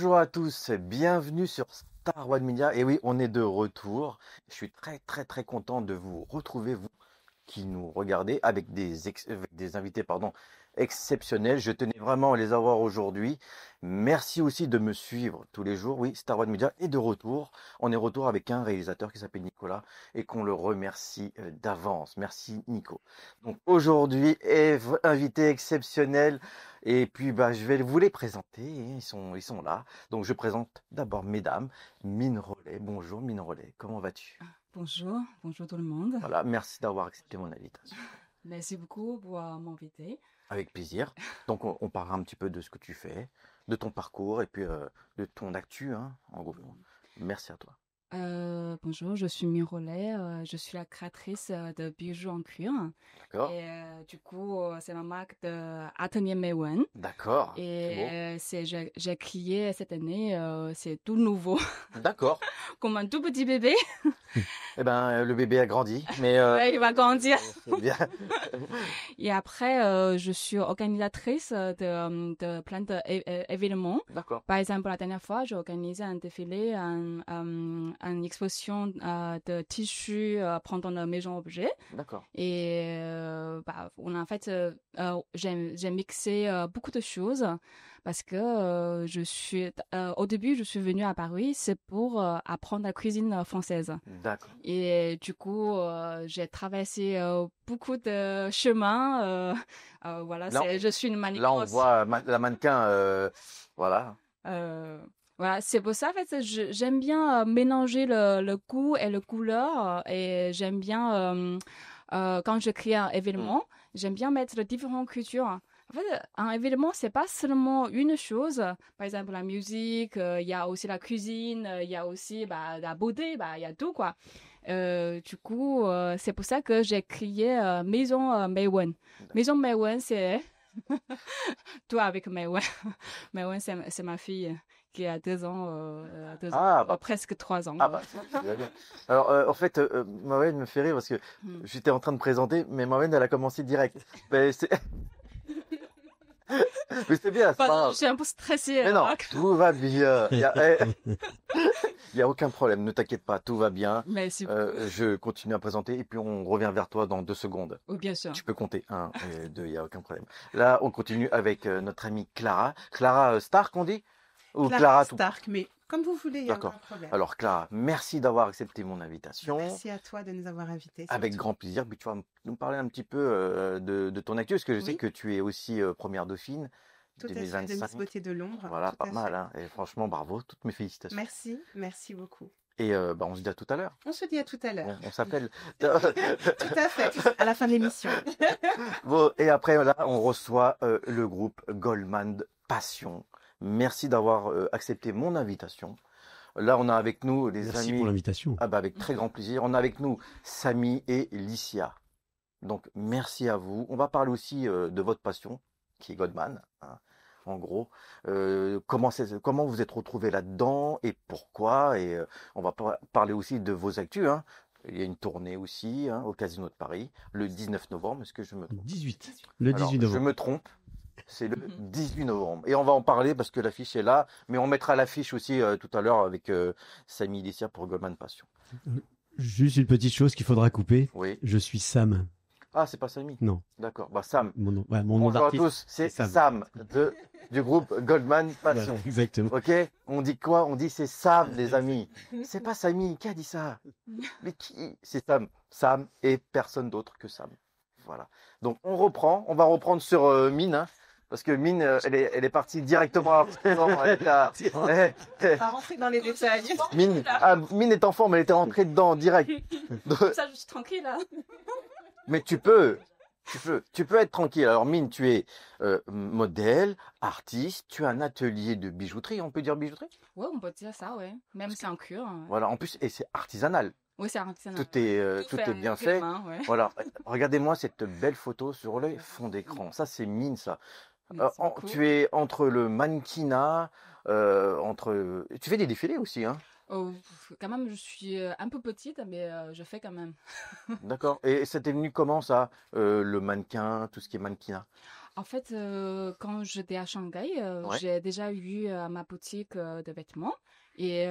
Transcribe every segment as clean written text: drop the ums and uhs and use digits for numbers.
Bonjour à tous, bienvenue sur Star One Media. Et oui, on est de retour. Je suis très content de vous retrouver, vous qui nous regardez, avec avec des invités exceptionnels. Je tenais vraiment à les avoir aujourd'hui. Merci aussi de me suivre tous les jours. Oui, Star One Media est de retour. On est retour avec un réalisateur qui s'appelle Nicolas et qu'on le remercie d'avance. Merci Nico. Donc aujourd'hui, invité exceptionnel. Et puis je vais vous les présenter. Ils sont là. Donc je présente d'abord mesdames. Mine Rollet. Bonjour Mine Rollet. Comment vas-tu? Bonjour, bonjour tout le monde. Voilà, merci d'avoir accepté mon invitation. Merci beaucoup pour m'inviter. Avec plaisir. Donc, on parlera un petit peu de ce que tu fais, de ton parcours et puis de ton actu, hein, en gros. Merci à toi. Bonjour, je suis Mirolet, je suis la créatrice de bijoux en cuir. D'accord? Et du coup, c'est ma marque de Atelier Mewen. D'accord. C'est beau. Et j'ai créé cette année, c'est tout nouveau, D'accord. comme un tout petit bébé. Eh ben, le bébé a grandi, mais Ouais, il va grandir. c'est bien. Et après, je suis organisatrice de plein d'événements. D'accord. Par exemple, la dernière fois, j'ai organisé un défilé, une exposition de tissus pendant la maison objet. D'accord. Et en fait, j'ai mixé beaucoup de choses parce que au début, je suis venue à Paris, c'est pour apprendre la cuisine française. D'accord. Et du coup, j'ai traversé beaucoup de chemins. Voilà, Là, je suis une là, on mannequin aussi. voit la mannequin, voilà. Euh, voilà, c'est pour ça, en fait, j'aime bien mélanger le goût et le couleur. Et j'aime bien, quand je crée un Hmm. événement, j'aime bien mettre de différentes cultures. En fait, un événement, c'est pas seulement une chose. Par exemple, la musique, il y a aussi la cuisine, il y a aussi la beauté, il y a tout, quoi. Du coup, c'est pour ça que j'ai créé Maison Maywen. Maison Maywen, c'est toi avec Maywen. Maywen, c'est ma fille qui a 2 ans, Ah, presque 3 ans. ah bah, ça va bien. Alors, en fait, Mawen me fait rire parce que Hmm. j'étais en train de présenter, mais Mawen, elle a commencé direct. Mais c'est mais c'est bien, c'est pas Pardon, je grave. suis un peu stressée. Mais non, Là. tout va bien. Y a aucun problème, ne t'inquiète pas, tout va bien. Merci beaucoup. Je continue à présenter et puis on revient vers toi dans 2 secondes. Oui, bien sûr. Tu peux compter un et deux, il n'y a aucun problème. Là, on continue avec notre amie Clara. Clara Stark, on dit? Ou Clara Clara tout? Stark, mais comme vous voulez, il n'y a D'accord. aucun problème. Alors Clara, merci d'avoir accepté mon invitation. Merci à toi de nous avoir invités. Avec surtout. grand plaisir. Puis tu vas nous parler un petit peu de ton actu, parce que je sais Oui, que tu es aussi première dauphine tout à fait, de Miss 2025. Beauté de l'ombre. Voilà, Tout pas à mal, fait. hein. Et franchement, bravo, toutes mes félicitations. Merci, merci beaucoup. Et on se dit à tout à l'heure. On se dit à tout à l'heure. On s'appelle. Tout à fait, à la fin de l'émission. Bon, et après, là, on reçoit le groupe Goldman Passion. Merci d'avoir accepté mon invitation. Là, on a avec nous les Merci amis. pour l'invitation. Ah bah, avec très grand plaisir. On a avec nous Samy et Licia. Donc, merci à vous. On va parler aussi de votre passion, qui est Goldman, hein, en gros. Comment vous êtes retrouvés là-dedans et pourquoi. Et on va parler aussi de vos actus, hein. Il y a une tournée aussi, hein, au Casino de Paris, le 19 novembre. Est-ce que je me trompe? 18. Le Alors, 18 je novembre. me trompe. C'est le 18 novembre. Et on va en parler parce que l'affiche est là. Mais on mettra l'affiche aussi tout à l'heure avec Samy et Licia pour Goldman Passion. Juste une petite chose qu'il faudra couper. Oui. Je suis Sam. Ah, c'est pas Samy? Non. D'accord. Bah, Sam. Mon nom, ouais, mon nom Bonjour à d'artiste. tous, c'est c'est Sam du groupe Goldman Voilà, Passion. exactement. Ok? On dit quoi? On dit c'est Sam, les amis. C'est pas Samy. Qui a dit ça? Mais qui? C'est Sam. Sam et personne d'autre que Sam. Voilà. Donc on reprend. On va reprendre sur Mine, hein, parce que Mine, elle est partie directement après. Non, Pas rentrer dans les détails. Mine est en forme. Elle était rentrée dedans direct. Ça, je suis tranquille, là. Mais tu peux être tranquille. Alors Mine, tu es modèle, artiste, tu as un atelier de bijouterie, on peut dire bijouterie? Ouais, on peut dire ça, ouais. Même c'est en cuir. Voilà, en plus, et c'est artisanal. Oui, c'est artisanal. Tout est bien avec les fait. mains, ouais. Voilà, regardez-moi cette belle photo sur le fond d'écran. Ça, c'est Mine, ça. Merci beaucoup. Tu es entre le mannequinat, tu fais des défilés aussi, hein? Oh, quand même, je suis un peu petite, mais je fais quand même. D'accord. Et ça t'est venu comment, ça, le mannequin, tout ce qui est mannequinat? En fait, quand j'étais à Shanghai, Ouais. j'ai déjà eu ma boutique de vêtements. Et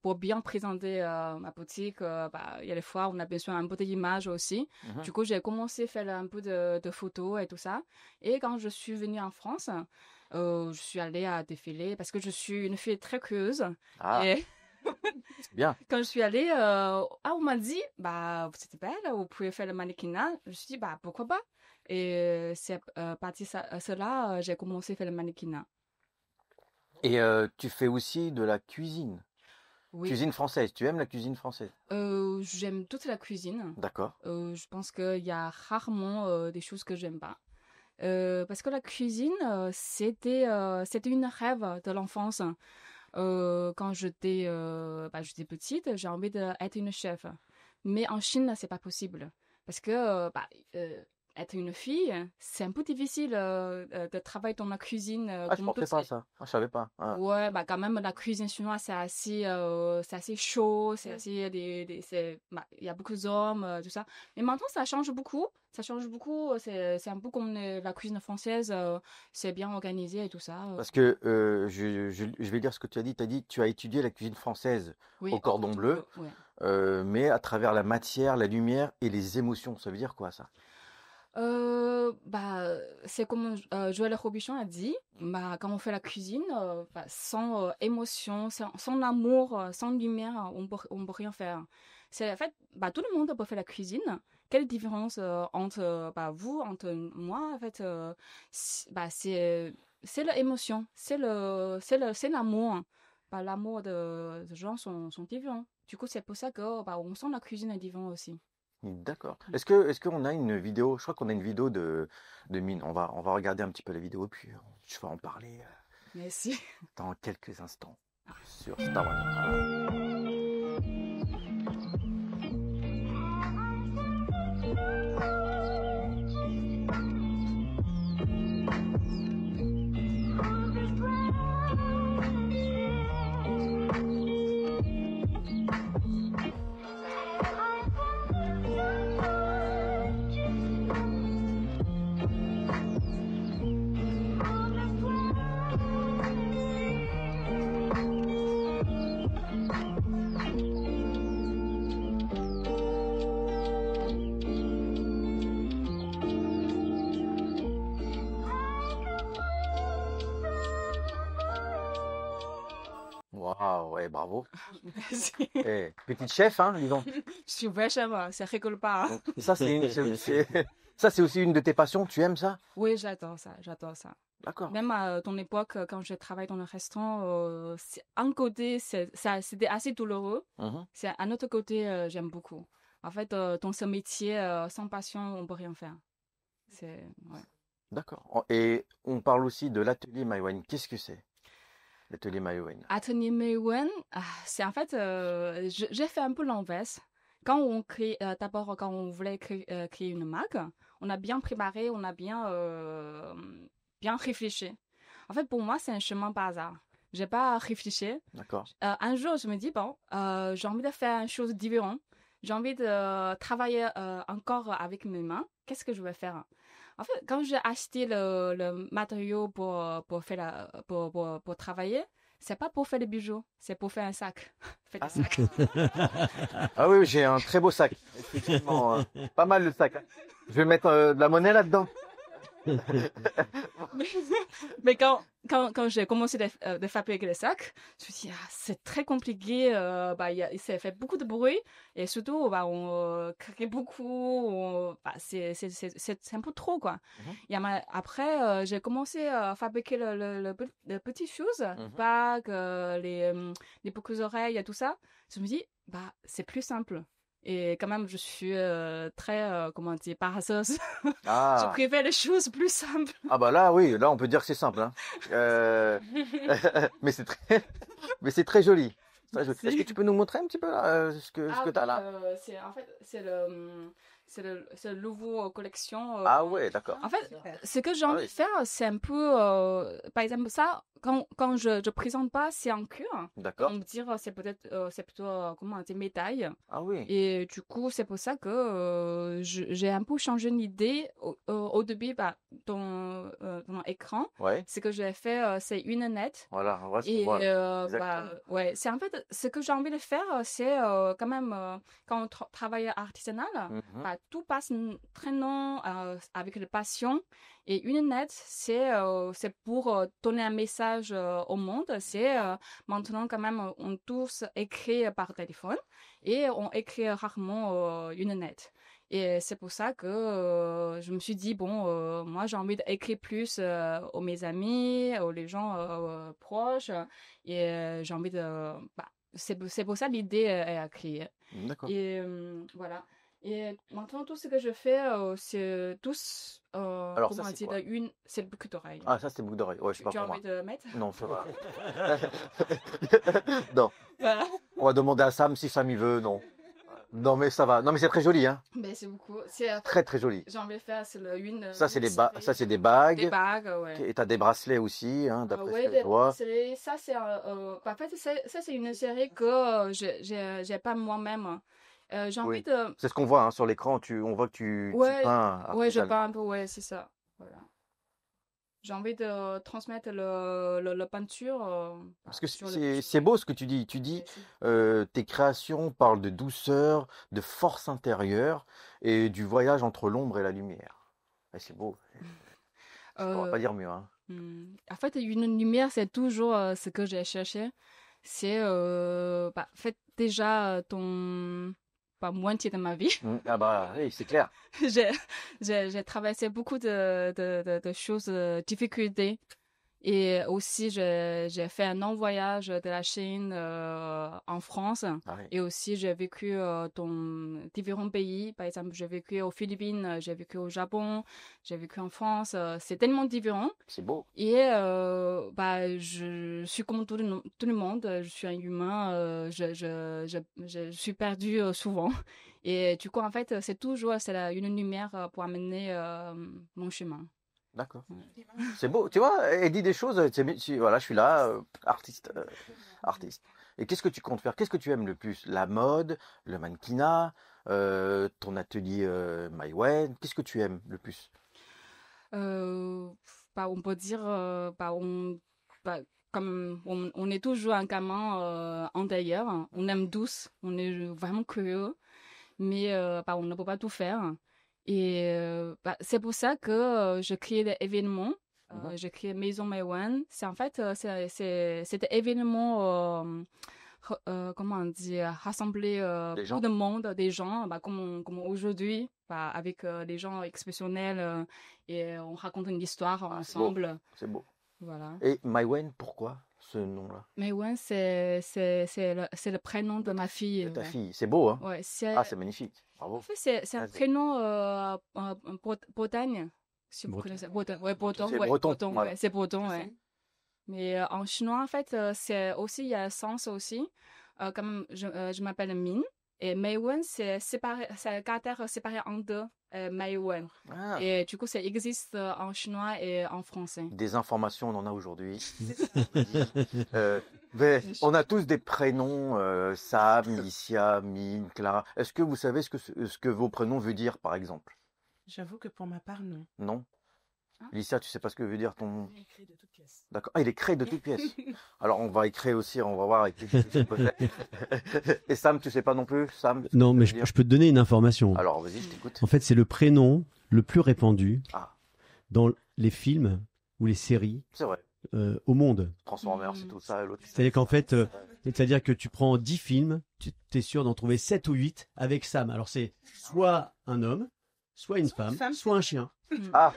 pour bien présenter ma boutique, il y a des fois on a besoin un peu d'image aussi. Mhm. Du coup, j'ai commencé à faire un peu de photos et tout ça. Et quand je suis venue en France, je suis allée à défiler parce que je suis une fille très curieuse. Ah, Et c'est bien. quand je suis allée, on m'a dit, bah, vous êtes belle, vous pouvez faire le mannequinat. Je me suis dit, bah, pourquoi pas? Et c'est parti cela, j'ai commencé à faire le mannequinat. Et tu fais aussi de la cuisine. Oui, Cuisine française. Tu aimes la cuisine française? j'aime toute la cuisine. D'accord. Je pense qu'il y a rarement des choses que j'aime pas. Parce que la cuisine, c'était une rêve de l'enfance. Quand j'étais petite, j'ai envie d'être une chef. Mais en Chine, c'est pas possible. Parce que être une fille, c'est un peu difficile de travailler dans la cuisine Ah, je comme pensais toutes pas à ça. Ah, je savais pas. Ah. Ouais, bah quand même, la cuisine chinoise, c'est assez chaud, c'est Mm. assez, il y a beaucoup d'hommes, tout ça. Mais maintenant, ça change beaucoup. Ça change beaucoup. C'est un peu comme la cuisine française, c'est bien organisé et tout ça. Parce que je vais dire ce que tu as dit. Tu as dit tu as étudié la cuisine française Oui, au cordon bleu, ouais. mais à travers la matière, la lumière et les émotions. Ça veut dire quoi ça? Bah, c'est comme Joël Robuchon a dit, bah, quand on fait la cuisine, sans émotion, sans amour, sans lumière, on peut rien faire. C'est en fait, bah, tout le monde peut faire la cuisine. Quelle différence entre vous, entre moi, en fait, c'est l'émotion, c'est l'amour. Bah, l'amour de gens sont différents. Du coup, c'est pour ça que on sent la cuisine est différente aussi. D'accord. Est-ce qu'on a une vidéo? Je crois qu'on a une vidéo de Mine. On va regarder un petit peu la vidéo, puis je vais en parler Merci. dans quelques instants sur Star Wars. Waouh, ouais, bravo. Merci. Eh, petite chef, hein, dis donc. Je suis vachement, ça rigole pas. Donc, ça, ça, c'est aussi une de tes passions. Tu aimes ça? Oui, j'adore ça, j'adore ça. D'accord. Même à ton époque, quand je travaillais dans le restaurant, un côté, c'était assez douloureux. Mhm. C'est un autre côté, j'aime beaucoup. En fait, dans ce métier, sans passion, on peut rien faire. Ouais. D'accord. Et on parle aussi de l'atelier Maïwen. Qu'est-ce que c'est, l'atelier Maïwen? Atelier Mewen, c'est en fait, j'ai fait un peu l'inverse. Quand on crée, d'abord, quand on voulait créer une marque, on a bien préparé, on a bien réfléchi. En fait, pour moi, c'est un chemin par hasard. J'ai pas réfléchi. D'accord. Un jour, je me dis, bon, j'ai envie de faire une chose différente. J'ai envie de travailler encore avec mes mains. Qu'est-ce que je vais faire? En fait, quand j'ai acheté le matériau pour travailler, c'est pas pour faire des bijoux, c'est pour faire un sac. Faire des sacs. Ah oui, j'ai un très beau sac. Effectivement, pas mal le sac, hein. Je vais mettre de la monnaie là-dedans. Mais quand j'ai commencé de fabriquer les sacs, je me suis dit, c'est très compliqué, ça fait beaucoup de bruit et surtout, on crée beaucoup, c'est un peu trop, quoi. Mhm. Et après, j'ai commencé à fabriquer les petites choses, Mhm. bagues, les boucles d'oreilles et tout ça. Je me dis, c'est plus simple. Et quand même, je suis très, comment dire, paresseuse. Je Ah. préfère les choses plus simples. Ah bah là, oui, là on peut dire que c'est simple, hein. Mais c'est très joli. Très joli. Est-ce que tu peux nous montrer un petit peu là, ce que tu as là? En fait, c'est le nouveau collection. Ah ouais, d'accord. En fait, Super. ce que j'ai Ah envie oui. de faire, c'est un peu, par exemple, ça, quand je présente pas, c'est en cuir. D'accord. On me dit, c'est plutôt, comment on dit, métal. Ah oui. Et du coup, c'est pour ça que j'ai un peu changé d'idée. Au début, bah, ton écran, Ouais. ce que j'ai fait, c'est une net. Voilà. Et Voilà. bah, Exactement. ouais, c'est en fait ce que j'ai envie de faire, c'est quand même quand on travaille artisanal, Mhm. bah, tout passe très long avec la passion. Et une net, c'est pour donner un message au monde. C'est maintenant quand même on tous écrit par téléphone et on écrit rarement une net. Et c'est pour ça que je me suis dit, bon, moi j'ai envie d'écrire plus aux mes amis, aux les gens proches. Et j'ai envie de... Bah, c'est pour ça l'idée est écrire. D'accord. Et voilà. Et maintenant, tout ce que je fais, c'est tous, Alors ça, comment c'est dire, quoi? c'est le boucle d'oreille. Ah, ça, c'est boucle d'oreille. Ouais, je sais pas Tu as pour moi. envie de mettre? Non, ça va. Non. Voilà. On va demander à Sam si Sam il veut. Non. Non, mais ça va. Non, mais c'est très joli, hein. Mais c'est beaucoup. C'est, Très, très joli. j'ai envie de faire, c'est une Ça, c'est une ça, c'est des série, bagues. des bagues, ouais. Et t'as des bracelets aussi, hein, d'après ce Ouais, que je vois. ça, c'est, bah, en fait, ça, c'est une série que j'ai pas moi-même. J'ai envie Oui. de, C'est ce qu'on voit hein, sur l'écran. On voit que tu ouais, peins ouais, je artisanalement. peins un peu, ouais, c'est ça. Voilà. J'ai envie de transmettre la peinture Parce que sur c'est beau ce que tu dis. Tu dis, tes créations parlent de douceur, de force intérieure et du voyage entre l'ombre et la lumière. Et c'est beau. On va pas Euh, dire mieux, hein. En fait, une lumière, c'est toujours ce que j'ai cherché. C'est, bah, en fait, déjà, pas moitié de ma vie. Ah bah oui, c'est clair. j'ai, j'ai traversé beaucoup de choses, difficultés. Et aussi, j'ai fait un long voyage de la Chine en France. Ah oui. Et aussi, j'ai vécu dans différents pays. Par exemple, j'ai vécu aux Philippines, j'ai vécu au Japon, j'ai vécu en France. C'est tellement différent. C'est beau. Et bah, je suis comme tout le monde. Je suis un humain. Je suis perdue souvent. Et du coup, en fait, c'est toujours une lumière pour amener mon chemin. D'accord. C'est beau. Tu vois, elle dit des choses. Voilà, je suis là, artiste. Artiste. Et qu'est-ce que tu comptes faire? Qu'est-ce que tu aimes le plus? La mode, le mannequinat, ton atelier Maïwen. Qu'est-ce que tu aimes le plus? Bah, on peut dire, bah, comme on est toujours un gamin intérieur, on aime douce, on est vraiment curieux, mais bah, on ne peut pas tout faire. Et bah, c'est pour ça que je crée des événements. Je crée Maison Maïwen. C'est en fait, cet événement, comment on dit, rassembler Des beaucoup gens? de monde, des gens, bah, comme aujourd'hui, bah, avec des gens exceptionnels et on raconte une histoire Ah, c'est beau. ensemble. C'est beau. Voilà. Et Maïwen, pourquoi ce nom-là? Maïwen, c'est le prénom de ma fille. De ta Ouais. fille. C'est beau, hein? Ouais, Ah, c'est magnifique. en Bravo. fait, c'est un Ah, prénom Bretagne. Si vous Breton. connaissez. Breton, ouais, breton, C'est ouais, breton. breton, Voilà. ouais, c'est breton, ouais. Mais en chinois, en fait, c'est aussi, il y a un sens aussi. Comme je m'appelle Min. Et Meiwen, c'est séparé, c'est un caractère séparé en deux. Meiwen. Ah, Et du coup, ça existe en chinois et en français. des informations, on en a aujourd'hui. Mais on a tous des prénoms, Sam, Licia, Mine, Clara. Est-ce que vous savez ce que vos prénoms veulent dire, par exemple? J'avoue que pour ma part, non. Non? Hein? Licia, tu sais pas ce que veut dire ton... Il est écrit de toutes pièces. D'accord. Ah, il est créé de toutes pièces. Alors, on va écrire aussi, on va voir avec les peut-être. Et Sam, tu sais pas non plus? Sam, ce Non, que mais ça veut dire? je peux te donner une information. Alors, vas-y, je t'écoute. En fait, c'est le prénom le plus répandu Ah, dans les films ou les séries c'est vrai. au monde. Transformers, c'est tout ça, et l'autre. C'est-à-dire qu'en fait, c'est-à-dire que tu prends 10 films, tu es sûr d'en trouver 7 ou 8 avec Sam. Alors c'est soit un homme, soit une femme, soit un chien. Ah,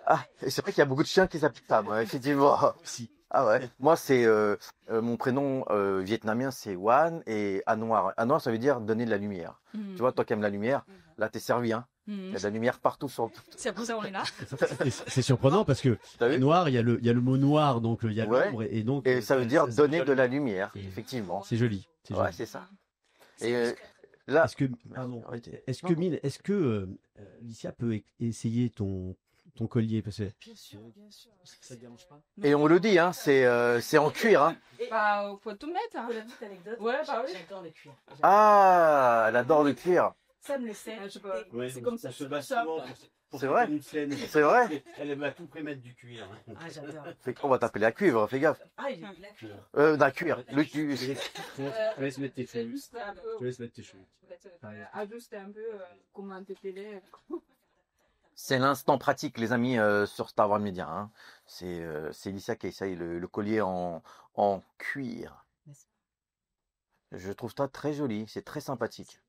ah, et c'est vrai qu'il y a beaucoup de chiens qui s'appellent Sam, ouais, effectivement. Si. Ah ouais. Moi, c'est mon prénom vietnamien, c'est Wan, et Anwar. Anwar, ça veut dire donner de la lumière. Tu vois, toi qui aimes la lumière, là, t'es servi, hein. Il y a de la lumière partout sur le... C'est pour ça qu'on est là. Et c'est surprenant parce que T'as vu? noir, il y a le mot noir, donc il y a Ouais. l'ombre, et donc Et ça veut dire donner de la... la lumière, effectivement. C'est joli. C'est Ouais, joli. c'est ça. C'est Et juste Là, Pardon, arrêtez. est-ce Non, que non. Mine, est-ce que Licia peut essayer ton collier parce que Bien sûr, bien sûr. ça te dérange pas? Et on le dit, hein, c'est en cuir, hein. Bah, faut tout mettre. Hein. Pour la petite anecdote, Ouais, bah oui. j'adore le cuir. Ah, elle adore le cuir. Ça me le sait. Je sais pas. Ouais, C'est comme ça. se bat ça. souvent pour C'est faire vrai une scène. C'est vrai. Elle va tout prémettre du cuir. Ah, j'adore. On va t'appeler la cuivre, fais gaffe. Ah, il est la cuir. D'un cuir. Le cuir. Je laisse mettre tes C'est cheveux. juste un peu. Je laisse mettre tes cheveux. Ajuster un peu comment te plaît. C'est l'instant pratique, les amis, sur Star Wars Media. Hein. C'est Licia qui essaye le collier en cuir. Je trouve ça très joli, c'est très sympathique.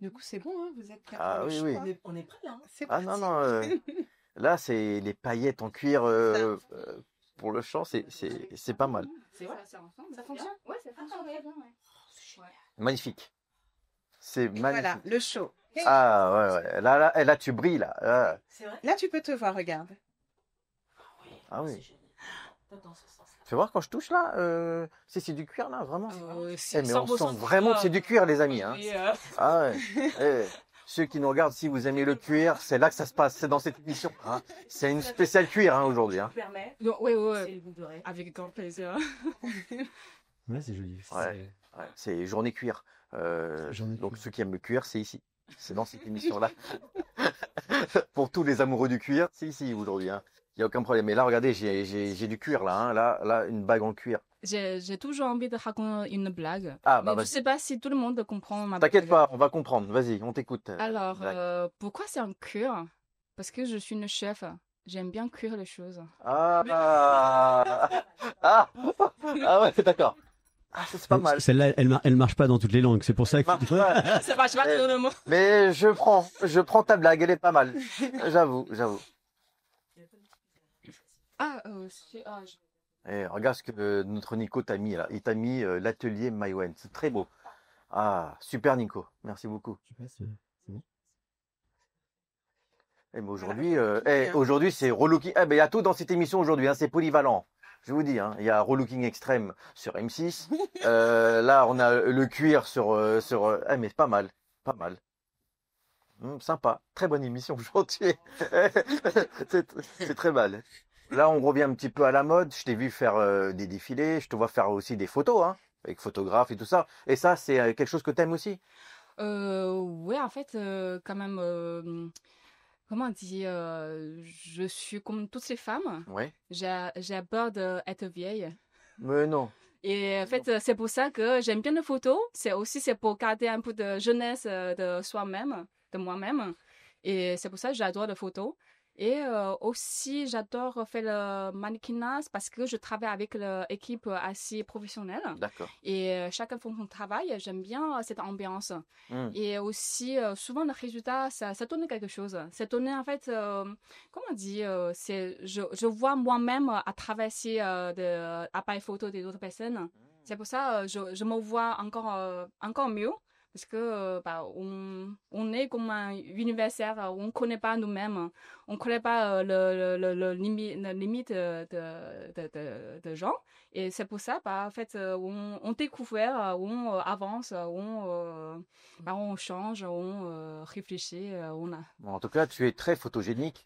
Du coup, c'est bon, hein, vous êtes prêts Ah pour le oui, show, oui. hein. On est prêts là. Hein. C'est Ah parti. non, non, là, c'est les paillettes en cuir pour le chant, c'est pas mal. C'est vrai. Ça Ça fonctionne. Ouais, ça fonctionne très bien. Ouais. Magnifique. C'est Voilà, magnifique. le show. Ah ouais, ouais. Là, tu brilles, là. Ah, C'est vrai. Là, tu peux te voir, regarde. Ah oui. C'est génial. Dans ce sens-là. Fais voir quand je touche, là. C'est du cuir, là, vraiment. C'est Mais on sent vraiment que c'est du cuir, les amis. Hein. Ah ouais. Eh, ceux qui nous regardent, si vous aimez le cuir, c'est là que ça se passe, c'est dans cette émission. Hein. C'est une spéciale cuir, hein, aujourd'hui. Hein. Tu permets. Oui, oui, C'est oui. le bout d'oreille. Avec grand plaisir. Ouais, c'est joli. Ouais. Ouais, c'est journée cuir. Journée Donc cuir. ceux qui aiment le cuir, c'est ici. C'est dans cette émission-là. Pour tous les amoureux du cuir, c'est ici aujourd'hui. Hein. Il n'y a aucun problème. Mais là, regardez, j'ai du cuir là, hein. Là, une bague en cuir. J'ai toujours envie de raconter une blague. Ah, bah Mais je vas-y. sais pas si tout le monde comprend ma T'inquiète blague. pas, on va comprendre. Vas-y, on t'écoute. Alors, Blague. pourquoi c'est un cuir? Parce que je suis une chef. J'aime bien cuire les choses. Ah, ah, ah ouais, d'accord. Ah, ça, c'est pas mal. Celle-là, elle marche pas dans toutes les langues. C'est pour ça que. Marche pas. Ça marche pas tout le monde. Mais je prends ta blague, elle est pas mal. J'avoue. Ah, Et regarde ce que notre Nico t'a mis là. Il t'a mis l'atelier Maïwen. C'est très beau. Ah, super Nico. Merci beaucoup. Je sais pas, c'est bon. Eh, mais aujourd'hui, hein. aujourd'hui c'est relooking. Eh ben, il y a tout dans cette émission aujourd'hui. Hein, c'est polyvalent. Je vous dis, hein, il y a relooking extrême sur M6. Là, on a le cuir sur. Eh, mais pas mal, pas mal. Sympa, très bonne émission aujourd'hui. C'est très mal. Là, on revient un petit peu à la mode. Je t'ai vu faire des défilés. Je te vois faire aussi des photos, hein, avec photographe et tout ça. Et ça, c'est quelque chose que t'aimes aussi. ouais, en fait, quand même, comment dire, je suis comme toutes ces femmes. Ouais. J'ai peur d'être vieille. Mais non. Et en fait, c'est pour ça que j'aime bien les photos. C'est pour garder un peu de jeunesse de soi-même, de moi-même. Et c'est pour ça que j'adore les photos. Et aussi, j'adore faire le mannequinat parce que je travaille avec l'équipe assez professionnelle. D'accord. Et chacun fait son travail. J'aime bien cette ambiance. Hmm. Et aussi, souvent, le résultat, ça donne quelque chose. Ça donne, en fait, comment dire, je vois moi-même à travers ces appareils photo des autres personnes. C'est pour ça je me vois encore mieux. Parce que on est comme un universitaire, on ne connaît pas nous-mêmes, on ne connaît pas la limite de gens. Et c'est pour ça, en fait, on découvre, on avance, on change, on réfléchit. Bon, en tout cas, tu es très photogénique.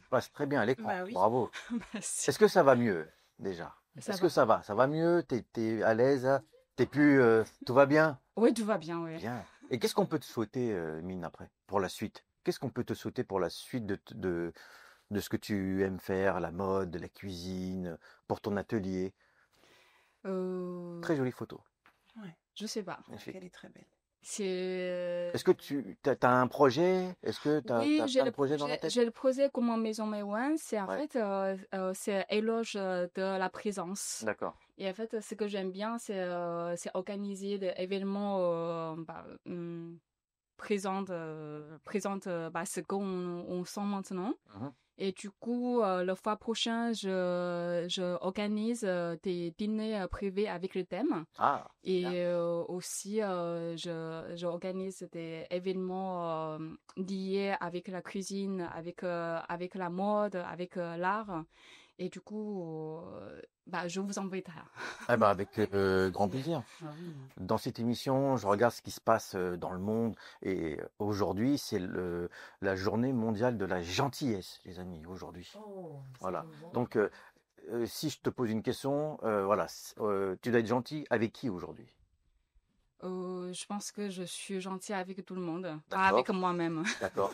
Tu passes très bien à l'écran. Bah oui. Bravo. Est-ce que ça va mieux déjà? Ça Est-ce va. que ça va? Ça va mieux? T'es à l'aise? T'es plus, tout va bien? Oui, tout va bien, oui. Bien. Et qu'est-ce qu'on peut te souhaiter, Mine, après, pour la suite? Qu'est-ce qu'on peut te souhaiter pour la suite de ce que tu aimes faire, la mode, la cuisine, pour ton atelier? Très jolie photo. Je sais pas. Magnifique. Elle est très belle. C'est. Est-ce que tu as un projet? Est-ce que tu as, Oui, j'ai plein de projets dans la tête? j'ai le projet comme en Maison Maïwen. C'est en Ouais. fait, c'est éloge de la présence. D'accord. Et en fait, ce que j'aime bien, c'est organiser des événements présente ce qu'on sent maintenant. Mhm. Et du coup, le fois prochain, je organise des dîners privés avec le thème. Ah, Et bien. aussi, j'organise des événements liés avec la cuisine, avec la mode, avec l'art. Et du coup, je vous inviterai. Eh ben, avec grand plaisir. Ah oui. Dans cette émission, je regarde ce qui se passe dans le monde et aujourd'hui, c'est la journée mondiale de la gentillesse, les amis, aujourd'hui. Oh, c'est Voilà. bon. Donc, si je te pose une question, voilà, tu dois être gentil avec qui aujourd'hui? Je pense que je suis gentille avec tout le monde, pas D'accord. avec moi-même. D'accord.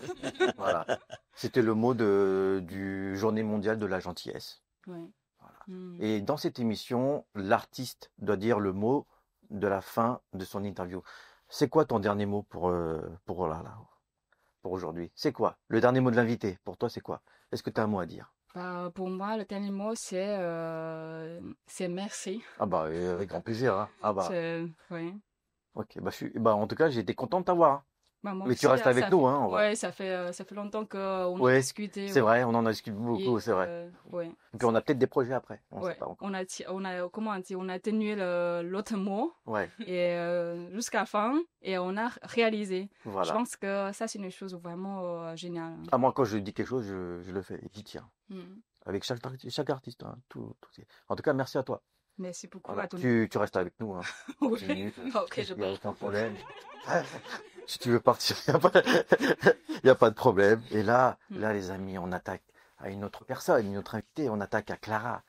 Voilà. C'était le mot du journée mondiale de la gentillesse. Ouais. Voilà. Mm. Et dans cette émission, l'artiste doit dire le mot de la fin de son interview. C'est quoi ton dernier mot pour aujourd'hui? C'est quoi? Le dernier mot de l'invité, pour toi, c'est quoi? Est-ce que tu as un mot à dire? Pour moi, le dernier mot, c'est merci. Ah bah, avec grand plaisir, hein. Ah bah, Ouais. ok. Bah, en tout cas, j'ai été content de t'avoir, hein. Moi Mais tu aussi, restes avec ça nous, fait, hein. ouais, ça fait longtemps qu'on a Ouais, discuté. c'est Ouais. vrai, on en a discuté beaucoup, Et, c'est vrai. ouais. Et puis on a peut-être des projets après, on sait Ouais. pas encore. Comment on dit, on a tenu l'autre mot Ouais, et jusqu'à la fin et on a réalisé. Je voilà. pense que ça, c'est une chose vraiment géniale. Ah, moi, quand je dis quelque chose, je le fais, et j'y tiens. Mm. Avec chaque artiste, hein, En tout cas, merci à toi. Merci beaucoup Voilà. à tout le monde. Tu restes avec nous, hein. Oui. 10 minutes, Ok, je il n'y a pars. aucun problème. Si tu veux partir, il n'y a pas de problème. Et là, les amis, on attaque à une autre personne, une autre invitée. On attaque à Clara.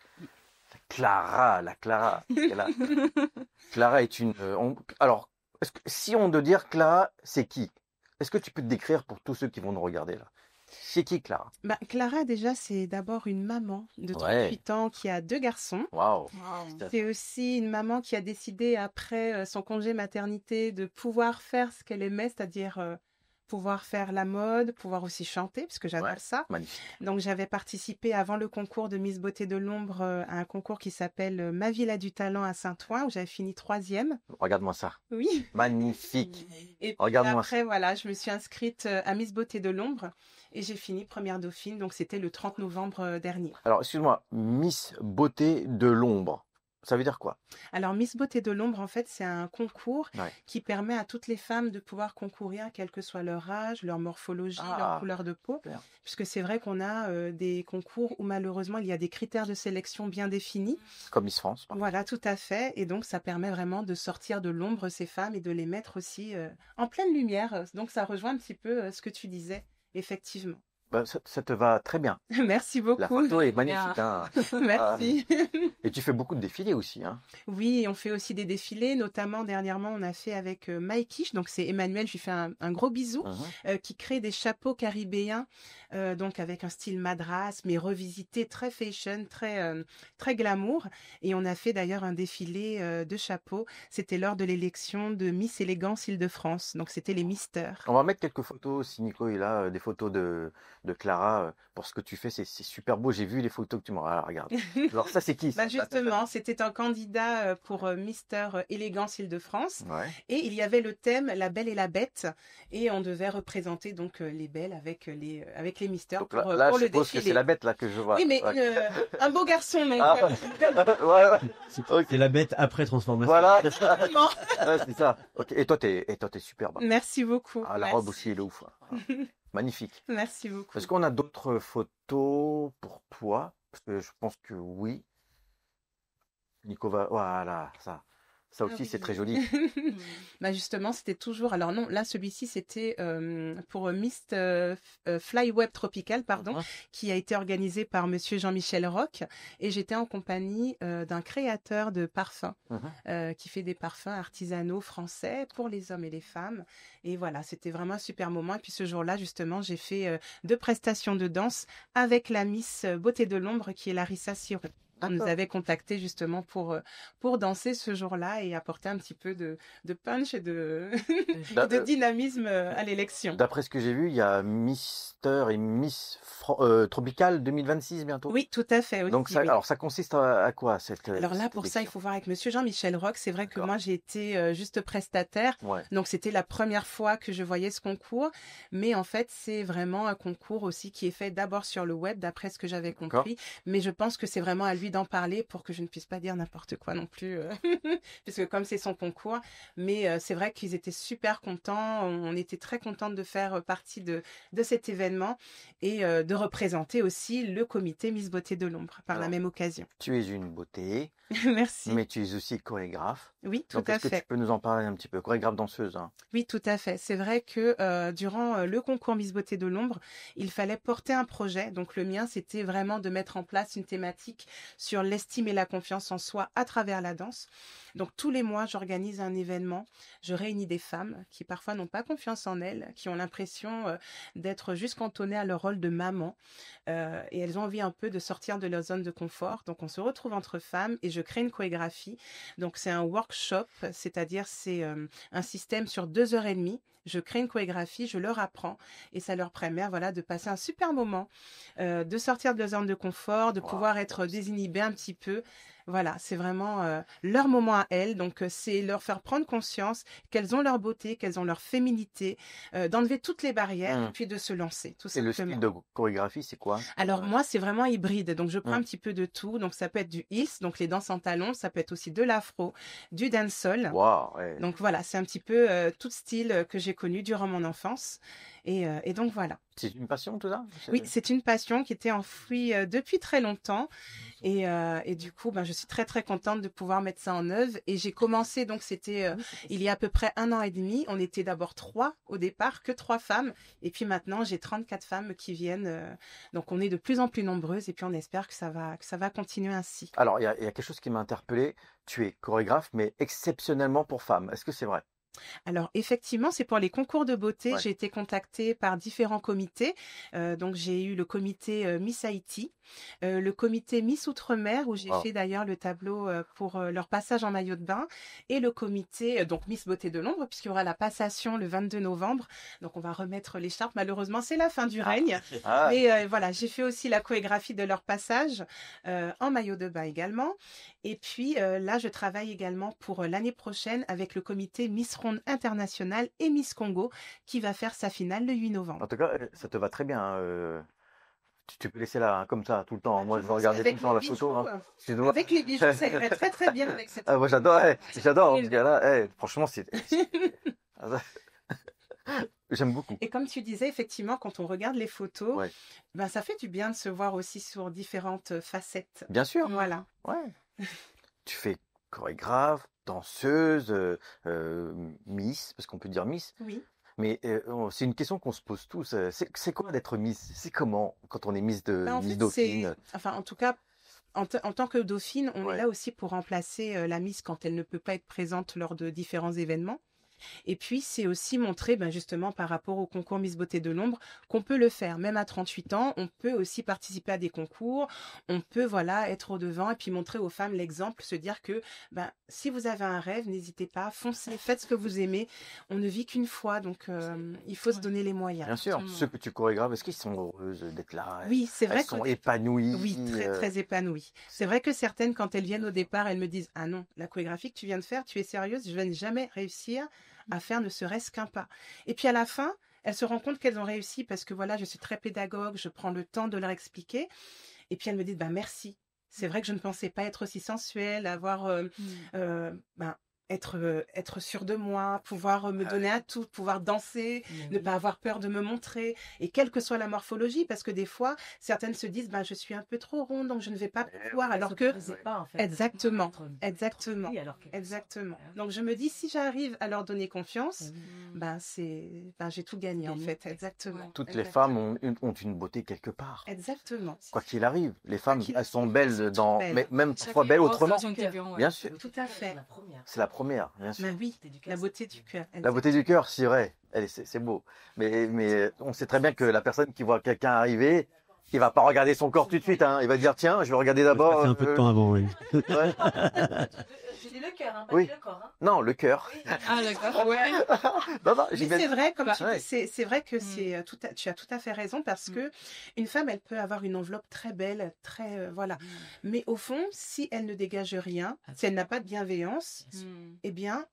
La Clara. Et là, Clara est une. Alors, si on doit dire Clara, c'est qui? Est-ce que tu peux te décrire pour tous ceux qui vont nous regarder là? C'est qui Clara? Clara, déjà, c'est d'abord une maman de Ouais. 38 ans qui a 2 garçons. Waouh. Wow. C'est aussi une maman qui a décidé, après son congé maternité, de pouvoir faire ce qu'elle aimait, c'est-à-dire pouvoir faire la mode, pouvoir aussi chanter, parce que j'adore Ouais. ça. Magnifique. Donc, j'avais participé avant le concours de Miss Beauté de l'Ombre à un concours qui s'appelle Ma ville a du talent à Saint-Ouen, où j'avais fini 3e. Regarde-moi ça. Oui. Magnifique. Et puis Regarde-moi après, voilà, je me suis inscrite à Miss Beauté de l'Ombre et j'ai fini première dauphine. Donc, c'était le 30 novembre dernier. Alors, excuse-moi, Miss Beauté de l'Ombre. Ça veut dire quoi? Alors, Miss Beauté de l'Ombre, en fait, c'est un concours Ouais. qui permet à toutes les femmes de pouvoir concourir, quel que soit leur âge, leur morphologie, leur couleur de peau. Super. Puisque c'est vrai qu'on a des concours où malheureusement, il y a des critères de sélection bien définis. Comme Miss France. Voilà, tout à fait. Et donc, ça permet vraiment de sortir de l'ombre ces femmes et de les mettre aussi en pleine lumière. Donc, ça rejoint un petit peu ce que tu disais, effectivement. Bah, ça te va très bien. Merci beaucoup. La photo est magnifique, hein. Merci. Et tu fais beaucoup de défilés aussi, hein. Oui, on fait aussi des défilés, notamment dernièrement, on a fait avec Mike, donc c'est Emmanuel, je lui fais un gros bisou, qui crée des chapeaux caribéens, donc avec un style madras, mais revisité, très fashion, très glamour. Et on a fait d'ailleurs un défilé de chapeaux. C'était lors de l'élection de Miss Élégance Île-de-France, donc c'était les Misters. On va mettre quelques photos, si Nico est là, des photos de Clara, pour ce que tu fais, c'est super beau. J'ai vu les photos que tu m'as regarde. Alors ça, c'est qui? Justement, c'était un candidat pour Mister Élégance Île-de-France. Ouais. Et il y avait le thème La Belle et la Bête. Et on devait représenter donc les belles avec les Misters Donc pour là, je le suppose que défilé. c'est la bête là que je vois. Oui, mais Ouais. un beau garçon, mec. Ah, ouais. Ok. C'est la bête après transformation. Voilà, c'est ça. Vraiment. Ouais, c'est ça. Ok. Et toi, t'es superbe. Merci beaucoup. Ah, la Merci. robe aussi, elle est ouf. Magnifique. Merci beaucoup. Est-ce qu'on a d'autres photos pour toi? Parce que je pense que oui. Nico va. Voilà, ça. Ça aussi, Ah oui. c'est très joli. Justement, c'était toujours. Alors non, là, celui-ci, c'était pour Miss Fly Web Tropical, pardon, qui a été organisé par Monsieur Jean-Michel Roch. Et j'étais en compagnie d'un créateur de parfums qui fait des parfums artisanaux français pour les hommes et les femmes. Et voilà, c'était vraiment un super moment. Et puis ce jour-là, justement, j'ai fait 2 prestations de danse avec la Miss Beauté de l'Ombre, qui est Larissa Siron. On nous avait contacté justement pour danser ce jour-là et apporter un petit peu de punch et de dynamisme à l'élection. D'après ce que j'ai vu, il y a Mister et Miss Tropical 2026 bientôt. Oui, tout à fait. Aussi, Donc ça, oui. alors ça consiste à quoi cette Alors là, cette pour ça, il élection? faut voir avec Monsieur Jean-Michel Roch. C'est vrai que D'accord. moi, j'ai été juste prestataire. Ouais. Donc, c'était la première fois que je voyais ce concours. Mais en fait, c'est vraiment un concours aussi qui est fait d'abord sur le web, d'après ce que j'avais D'accord. compris. Mais je pense que c'est vraiment à lui lui d'en parler pour que je ne puisse pas dire n'importe quoi non plus, puisque comme c'est son concours. Mais c'est vrai qu'ils étaient super contents. On était très contentes de faire partie de cet événement et de représenter aussi le comité Miss Beauté de l'Ombre par la Alors, même occasion. tu es une beauté, Merci. mais tu es aussi chorégraphe. Oui, tout Donc, à est-ce que tu fait. peux nous en parler un petit peu? Chorégraphe danseuse, hein. Oui, tout à fait. C'est vrai que durant le concours Miss Beauté de l'Ombre, il fallait porter un projet. Donc le mien, c'était vraiment de mettre en place une thématique sur l'estime et la confiance en soi à travers la danse. Donc tous les mois, j'organise un événement. Je réunis des femmes qui parfois n'ont pas confiance en elles, qui ont l'impression d'être juste cantonnées à leur rôle de maman. Et elles ont envie un peu de sortir de leur zone de confort. Donc on se retrouve entre femmes et je crée une chorégraphie. Donc c'est un workshop, c'est-à-dire c'est un système sur 2 heures et demie. Je crée une chorégraphie, je leur apprends et ça leur permet voilà, de passer un super moment, de sortir de leur zone de confort, de Wow. pouvoir être désinhibé un petit peu. Voilà, c'est vraiment leur moment à elles. Donc, c'est leur faire prendre conscience qu'elles ont leur beauté, qu'elles ont leur féminité, d'enlever toutes les barrières, puis de se lancer, tout Et le simplement. style de chorégraphie, c'est quoi? Alors moi, c'est vraiment hybride. Donc je prends un Hum. petit peu de tout. Donc ça peut être du heels, donc les danses en talons. Ça peut être aussi de l'afro, du dancehall. Waouh, ouais. Donc voilà, c'est un petit peu tout style que j'ai connu durant mon enfance. Et donc voilà. C'est une passion, tout ça? Oui, c'est une passion qui était enfouie depuis très longtemps. Et du coup, ben, je suis très très contente de pouvoir mettre ça en œuvre. Et j'ai commencé, donc c'était il y a à peu près 1 an et demi. On était d'abord 3 au départ, que 3 femmes. Et puis maintenant, j'ai 34 femmes qui viennent. Donc on est de plus en plus nombreuses. Et puis on espère que ça va continuer ainsi. Alors, il y a quelque chose qui m'a interpellé. Tu es chorégraphe, mais exceptionnellement pour femmes. Est-ce que c'est vrai? Alors effectivement, c'est pour les concours de beauté. Ouais. J'ai été contactée par différents comités. Donc j'ai eu le comité Miss Haïti, le comité Miss Outre-mer où j'ai Wow. fait d'ailleurs le tableau pour leur passage en maillot de bain et le comité donc Miss Beauté de l'Ombre puisqu'il y aura la passation le 22 novembre. Donc on va remettre l'écharpe. Malheureusement, c'est la fin du règne. Ah, Mais voilà, j'ai fait aussi la chorégraphie de leur passage en maillot de bain également. Et puis là, je travaille également pour l'année prochaine avec le comité Miss Ronde Internationale et Miss Congo qui va faire sa finale le 8 novembre. en tout cas, ça te va très bien, hein. Tu peux laisser là, hein, comme ça, tout le temps. Moi, je vais regarder tout Avec le temps la les photo, bijoux, hein. Excuse-moi. avec les bijoux, ça irait très très bien avec cette. Ah, moi, j'adore, j'adore, parce que là, franchement, j'aime beaucoup. Et comme tu disais, effectivement, quand on regarde les photos, Ouais. ben, ça fait du bien de se voir aussi sur différentes facettes. Bien sûr, Voilà. ouais. Tu fais chorégraphe, danseuse, Miss, parce qu'on peut dire Miss. Oui. Mais c'est une question qu'on se pose tous. C'est quoi d'être Miss? C'est comment quand on est Miss Ben, en Miss fait, Dauphine? enfin, en tout cas, en tant que dauphine, on Ouais. est là aussi pour remplacer la Miss quand elle ne peut pas être présente lors de différents événements. Et puis, c'est aussi montrer, ben, justement, par rapport au concours Miss Beauté de l'Ombre, qu'on peut le faire. Même à 38 ans, on peut aussi participer à des concours. On peut, voilà, être au devant et puis montrer aux femmes l'exemple, se dire que, ben, si vous avez un rêve, n'hésitez pas, foncez, faites ce que vous aimez. On ne vit qu'une fois, donc il faut se donner les moyens. Bien sûr, Absolument. ceux que tu chorégraphes, est-ce qu'ils sont heureuses d'être là? Oui, c'est vrai Elles sont que épanouies. oui, très, très épanouie. C'est vrai que certaines, quand elles viennent au départ, elles me disent, ah non, la chorégraphie que tu viens de faire, tu es sérieuse, je vais jamais réussir à faire ne serait-ce qu'un pas. Et puis à la fin, elles se rendent compte qu'elles ont réussi parce que voilà, je suis très pédagogue, je prends le temps de leur expliquer. Et puis elles me disent, bah merci. C'est vrai que je ne pensais pas être aussi sensuelle, avoir, ben, être sûre de moi, pouvoir me donner à tout, pouvoir danser, ne pas avoir peur de me montrer, et quelle que soit la morphologie, parce que des fois, certaines se disent, ben, je suis un peu trop ronde, donc je ne vais pas pouvoir, alors que, exactement, exactement, exactement. Donc je me dis, si j'arrive à leur donner confiance, ben, j'ai tout gagné, en fait, exactement. Toutes les Exactement. femmes ont une beauté quelque part. Exactement. Quoi qu'il arrive, les femmes, qu'il elles sont arrive, belles elles sont dans, toutes belles. mais même Chaque parfois belles rose autrement. dans son différent, ouais. Bien sûr, Tout à fait. c'est la première, bien sûr. Ben oui, la beauté du cœur. La beauté du cœur, c'est vrai. C'est beau. Mais on sait très bien que la personne qui voit quelqu'un arriver, il va pas regarder son corps tout de suite, hein. Il va dire, tiens, je vais regarder d'abord. Passer un peu de temps avant, oui. Ouais. J'ai dit le cœur, hein, pas Oui. dit le corps. Hein. Non, le cœur. Ah, d'accord. Ouais. Non, Mais j'y vais. c'est vrai, comme tu Ouais. dis, c'est vrai que Mm. tu as tout à fait raison parce Mm. que une femme, elle peut avoir une enveloppe très belle, très voilà. Mais au fond, si elle ne dégage rien, si elle n'a pas de bienveillance, Mm. eh bien,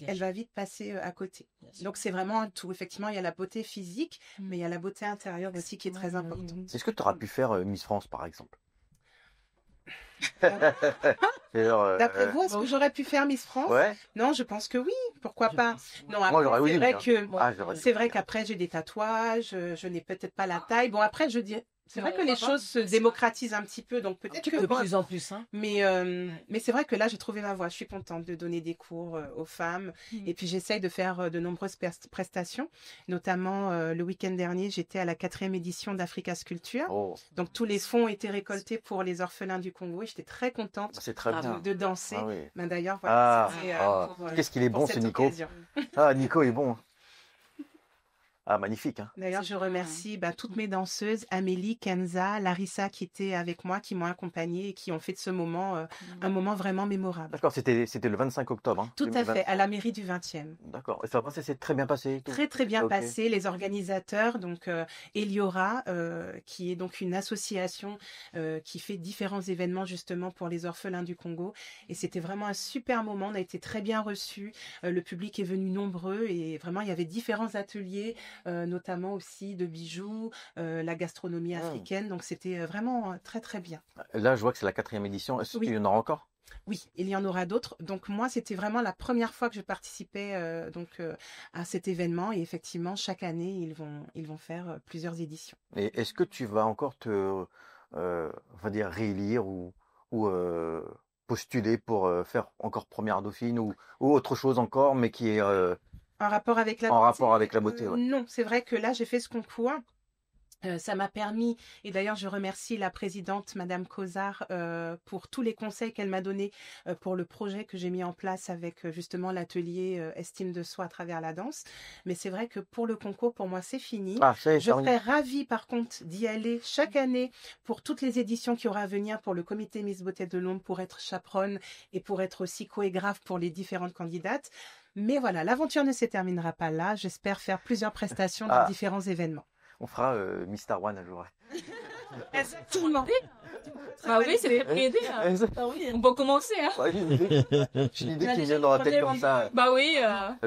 elle va vite passer à côté. Donc c'est vraiment un tout. Effectivement, il y a la beauté physique, Mm. mais il y a la beauté intérieure aussi qui est très importante. Est-ce que tu auras pu faire Miss France, par exemple? Et alors, D'après vous, est-ce que j'aurais pu faire Miss France? ouais. Non, je pense que oui. Pourquoi pas? Non, Moi, après, j'aurais c'est oui, vrai hein. que Ah, j'aurais c'est vrai qu'après j'ai des tatouages, je n'ai peut-être pas la taille. Bon, après, je dis, c'est vrai Non, que on les va pas. choses se démocratisent un petit peu, donc peut-être que De moi, plus en plus, hein. mais c'est vrai que là, j'ai trouvé ma voie. Je suis contente de donner des cours aux femmes. Mm. Et puis, j'essaye de faire de nombreuses prestations. Notamment, le week-end dernier, j'étais à la 4e édition d'Africa Sculpture. Oh, Donc, tous les fonds étaient récoltés pour les orphelins du Congo. Et j'étais très contente bah, c'est très Bravo. bien. de danser. Ah oui. Ben, d'ailleurs, voilà, Ah, c'était pour, qu'est-ce qu'il est pour bon, cette ce Nico. occasion. Ah, Nico est bon. Ah, magnifique, hein. D'ailleurs, je remercie toutes mes danseuses, Amélie, Kenza, Larissa, qui étaient avec moi, qui m'ont accompagnée et qui ont fait de ce moment un moment vraiment mémorable. D'accord, c'était le 25 octobre, hein, Tout à 2020. fait, à la mairie du 20e. D'accord. Et ça va, c'est très bien passé et tout. Très très bien Ok. passé. Les organisateurs, donc Eliora, qui est donc une association qui fait différents événements justement pour les orphelins du Congo. Et c'était vraiment un super moment. On a été très bien reçus. Le public est venu nombreux et vraiment il y avait différents ateliers, notamment aussi de bijoux, la gastronomie africaine. Donc c'était vraiment très très bien. Là, je vois que c'est la 4e édition. Est-ce Oui. qu'il y en aura encore? Oui, il y en aura d'autres. Donc moi, c'était vraiment la première fois que je participais à cet événement. Et effectivement, chaque année, ils vont faire plusieurs éditions. Et est-ce que tu vas encore on va dire, réélire ou postuler pour faire encore première dauphine ou autre chose encore, mais qui est En rapport avec la en beauté, rapport avec la beauté, ouais. non, c'est vrai que là, j'ai fait ce concours. Ça m'a permis, et d'ailleurs je remercie la présidente, Madame Cozard, pour tous les conseils qu'elle m'a donnés pour le projet que j'ai mis en place avec justement l'atelier Estime de soi à travers la danse. Mais c'est vrai que pour le concours, pour moi, c'est fini. Ah, ça y est, Je terminé. serais ravie par contre d'y aller chaque année pour toutes les éditions qui aura à venir pour le comité Miss Beauté de Londres, pour être chaperonne et pour être aussi chorégraphe pour les différentes candidates. Mais voilà, l'aventure ne se terminera pas là. J'espère faire plusieurs prestations dans Ah. différents événements. On fera Miss Star One un jour. Exactement. Bah oui, c'est très bien aidé. Hein. Ah oui. On peut commencer. Hein. Ouais, j'ai une idée qui me vient dans la tête comme ça. Bah oui.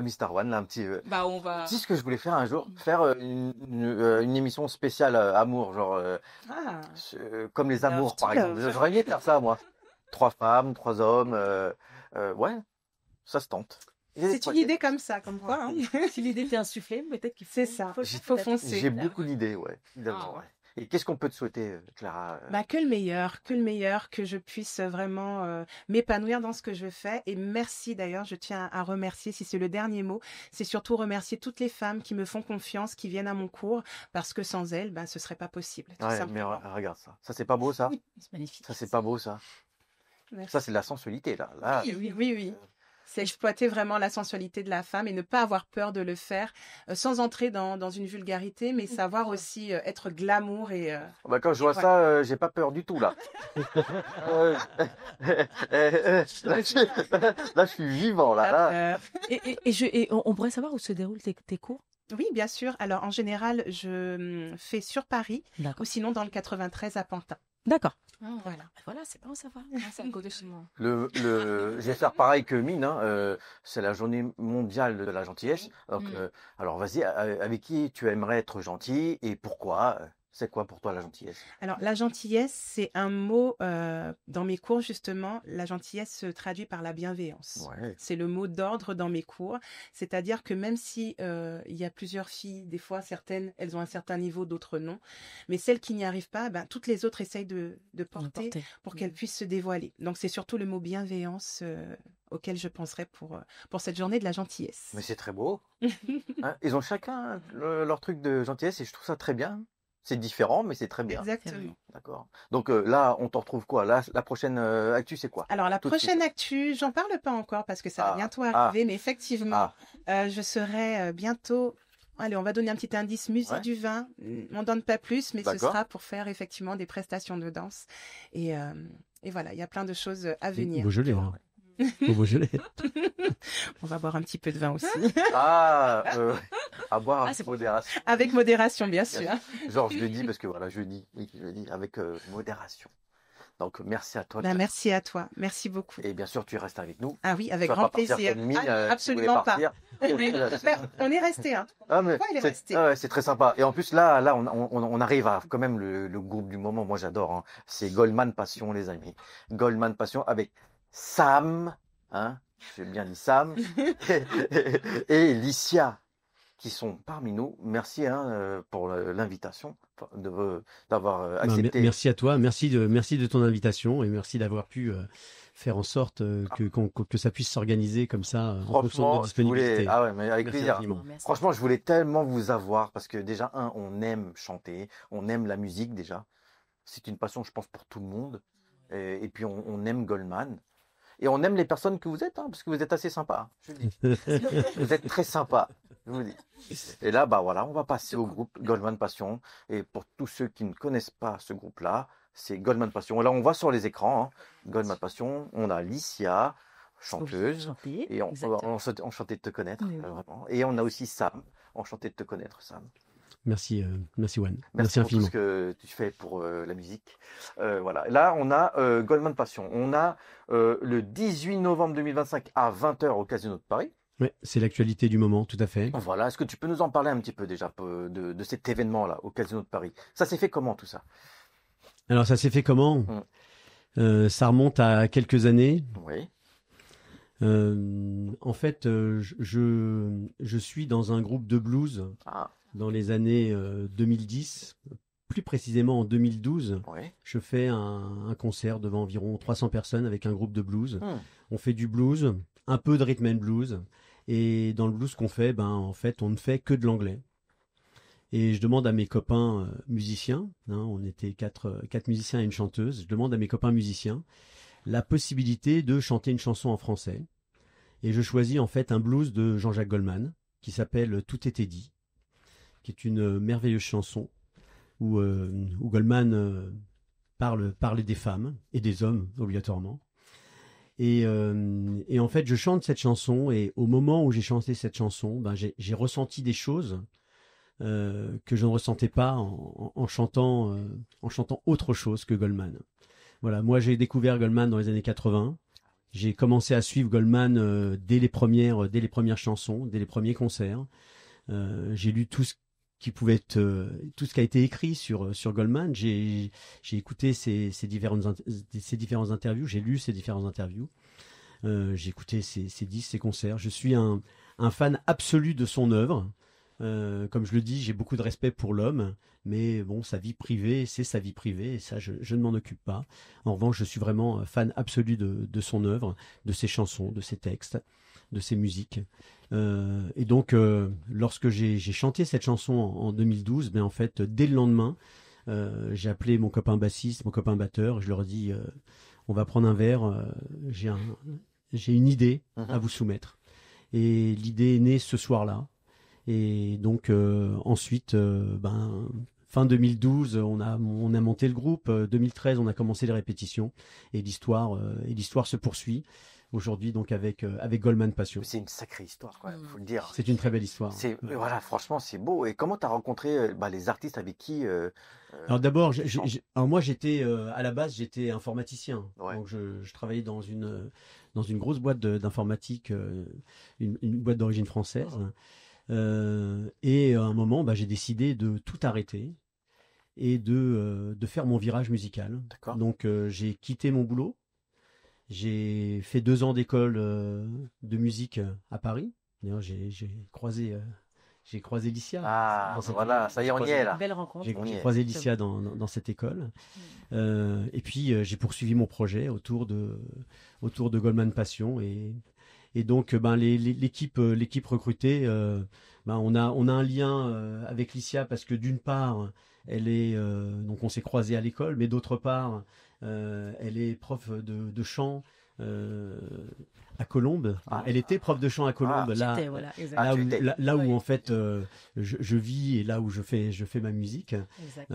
Miss Star One, là, un petit. Bah on va. Tu sais ce que je voulais faire un jour? Faire une émission spéciale amour, genre Ah. comme les amours, Love par to exemple. love. J'aurais aimé faire ça, moi. 3 femmes, 3 hommes. Ouais, ça se tente. C'est une idée comme ça, comme quoi. Hein. Si l'idée t'est insufflée, peut-être qu'il faut. C'est ça. faut le Il faire, faut peut-être. foncer. J'ai beaucoup d'idées, ouais. Ah, ouais. Et qu'est-ce qu'on peut te souhaiter, Clara? Bah, que le meilleur, que je puisse vraiment m'épanouir dans ce que je fais. Et merci d'ailleurs, je tiens à remercier, si c'est le dernier mot, c'est surtout remercier toutes les femmes qui me font confiance, qui viennent à mon cours, parce que sans elles, ben, ce serait pas possible. Tout Ouais, mais simplement. regarde ça. Ça, c'est pas beau, ça? C'est magnifique. Ça, c'est pas beau, ça? Merci. Ça, c'est de la sensualité, là. Là, Oui. C'est exploiter vraiment la sensualité de la femme et ne pas avoir peur de le faire sans entrer dans une vulgarité, mais savoir aussi être glamour et bah, quand je vois voilà. ça, j'ai pas peur du tout, là. Là, je suis vivant, là. Et on pourrait savoir où se déroulent tes cours? Oui, bien sûr. Alors, en général, je fais sur Paris D'accord. ou sinon dans le 93 à Pantin. D'accord. Voilà. Voilà, c'est bon à savoir. C'est à côté de chez moi. Je vais faire pareil que Mine, hein. C'est la journée mondiale de la gentillesse. Donc, alors, vas-y, avec qui tu aimerais être gentil et pourquoi? C'est quoi pour toi la gentillesse? Alors, la gentillesse, c'est un mot dans mes cours, justement. La gentillesse se traduit par la bienveillance. Ouais. C'est le mot d'ordre dans mes cours. C'est-à-dire que même si il y a plusieurs filles, des fois, certaines, elles ont un certain niveau, d'autres non. Mais celles qui n'y arrivent pas, ben, toutes les autres essayent de porter pour qu'elles puissent se dévoiler. Donc, c'est surtout le mot bienveillance auquel je penserais pour cette journée de la gentillesse. Mais c'est très beau. Hein, ils ont chacun leur truc de gentillesse et je trouve ça très bien. C'est différent, mais c'est très bien. Exactement. D'accord. Donc là, on t'en retrouve quoi? Là, la prochaine actu, c'est quoi? Alors, la Tout de prochaine actu, j'en parle pas encore parce que ça va bientôt arriver, mais effectivement, je serai bientôt. Allez, on va donner un petit indice, musée du vin. On donne pas plus, mais ce sera pour faire effectivement des prestations de danse. Et voilà, il y a plein de choses à venir. Beaujolais, hein. Au Beaujolais. On va boire un petit peu de vin aussi. À boire avec modération. Avec modération, bien sûr. Genre, je le dis parce que voilà, je dis avec modération. Donc, merci à toi. Ben, merci à toi. Merci beaucoup. Et bien sûr, tu restes avec nous. Ah oui, avec Tu vas grand pas partir plaisir. comme Mine, Ah, tu voulais absolument pas. partir. Mais on est resté, hein. Ah, mais Pourquoi il est resté? c'est très sympa. Et en plus, là, on arrive à quand même le groupe du moment. Moi, j'adore. Hein. C'est Goldman Passion, les amis. Goldman Passion avec Sam, hein, j'ai bien dit Sam, et Licia, qui sont parmi nous. Merci hein, pour l'invitation, d'avoir Ben, accepté. merci à toi, merci de ton invitation et merci d'avoir pu faire en sorte que ça puisse s'organiser comme ça en fonction de nos Franchement, disponibilités. ah ouais, mais avec Merci plaisir. infiniment. Merci. Franchement, je voulais tellement vous avoir parce que déjà, on aime chanter, on aime la musique déjà. C'est une passion, je pense, pour tout le monde. Et puis, on aime Goldman. Et on aime les personnes que vous êtes, hein, parce que vous êtes assez sympa. Je le dis. Vous êtes très sympa, je vous le dis. Et là, bah voilà, on va passer au groupe Goldman Passion. Et pour tous ceux qui ne connaissent pas ce groupe-là, c'est Goldman Passion. Là, on voit sur les écrans, hein, Goldman Passion. On a Licia, chanteuse. Chanter, Et exactement. enchanté de te connaître, Oui, oui. vraiment. Et on a aussi Sam, enchanté de te connaître, Sam. Merci Juan. Merci Merci pour tout infiniment. ce que tu fais pour la musique. Voilà. Là, on a Goldman Passion. On a le 18 novembre 2025 à 20h au Casino de Paris. Ouais, c'est l'actualité du moment, tout à fait. Voilà. Est-ce que tu peux nous en parler un petit peu déjà de cet événement-là au Casino de Paris? Ça s'est fait comment tout ça? Alors ça s'est fait comment? Ça remonte à quelques années. Oui. En fait, je suis dans un groupe de blues Ah, dans les années 2010, plus précisément en 2012. oui. Je fais un concert devant environ 300 personnes avec un groupe de blues. Hmm. On fait du blues, un peu de rhythm and blues. Et dans le blues qu'on fait, ben, en fait, on ne fait que de l'anglais. Et je demande à mes copains musiciens, hein, on était quatre musiciens et une chanteuse, je demande à mes copains musiciens la possibilité de chanter une chanson en français. Et je choisis en fait un blues de Jean-Jacques Goldman qui s'appelle Tout était dit, qui est une merveilleuse chanson où Goldman parlait des femmes et des hommes obligatoirement. Et en fait, je chante cette chanson et au moment où j'ai chanté cette chanson, ben, j'ai ressenti des choses que je ne ressentais pas en chantant autre chose que Goldman. Voilà, moi j'ai découvert Goldman dans les années 80. J'ai commencé à suivre Goldman dès les premières chansons, dès les premiers concerts. J'ai lu tout ce qui pouvait être, tout ce qui a été écrit sur Goldman. J'ai écouté ses différentes interviews, j'ai lu ses différentes interviews. J'ai écouté ses disques, ses concerts. Je suis un fan absolu de son œuvre. Comme je le dis, j'ai beaucoup de respect pour l'homme, mais bon, sa vie privée, c'est sa vie privée, et ça, je ne m'en occupe pas. En revanche, je suis vraiment fan absolu de son œuvre, de ses chansons, de ses textes, de ses musiques. Et donc, lorsque j'ai chanté cette chanson en 2012, ben en fait, dès le lendemain, j'ai appelé mon copain bassiste, mon copain batteur, je leur ai dit, on va prendre un verre, j'ai une idée à vous soumettre. Et l'idée est née ce soir-là. Et donc ensuite, fin 2012, on a monté le groupe. 2013, on a commencé les répétitions et l'histoire se poursuit aujourd'hui donc avec Goldman Passion. C'est une sacrée histoire, quand même, faut le dire. C'est une très belle histoire. Voilà, franchement, c'est beau. Et comment tu as rencontré les artistes avec qui Alors d'abord, moi j'étais à la base j'étais informaticien, Ouais. donc je travaillais dans une grosse boîte d'informatique, une boîte d'origine française. Et à un moment, j'ai décidé de tout arrêter et de faire mon virage musical. D'accord. Donc j'ai quitté mon boulot. J'ai fait 2 ans d'école de musique à Paris. D'ailleurs, j'ai croisé Licia. Ah, Dans cette- voilà, ça y est, on y est là. Belle rencontre. J'ai On y est. croisé Licia dans cette école. Et puis j'ai poursuivi mon projet autour de Goldman Passion et donc l'équipe recrutée, on a un lien avec Licia parce que d'une part elle est donc on s'est croisés à l'école, mais d'autre part elle est prof de chant à Colombes. Ah. Elle était prof de chant à Colombes, là, J'étais, voilà, exact. Ah, là, tu où, étais. là où Oui. en fait je vis et là où je fais ma musique. Exact.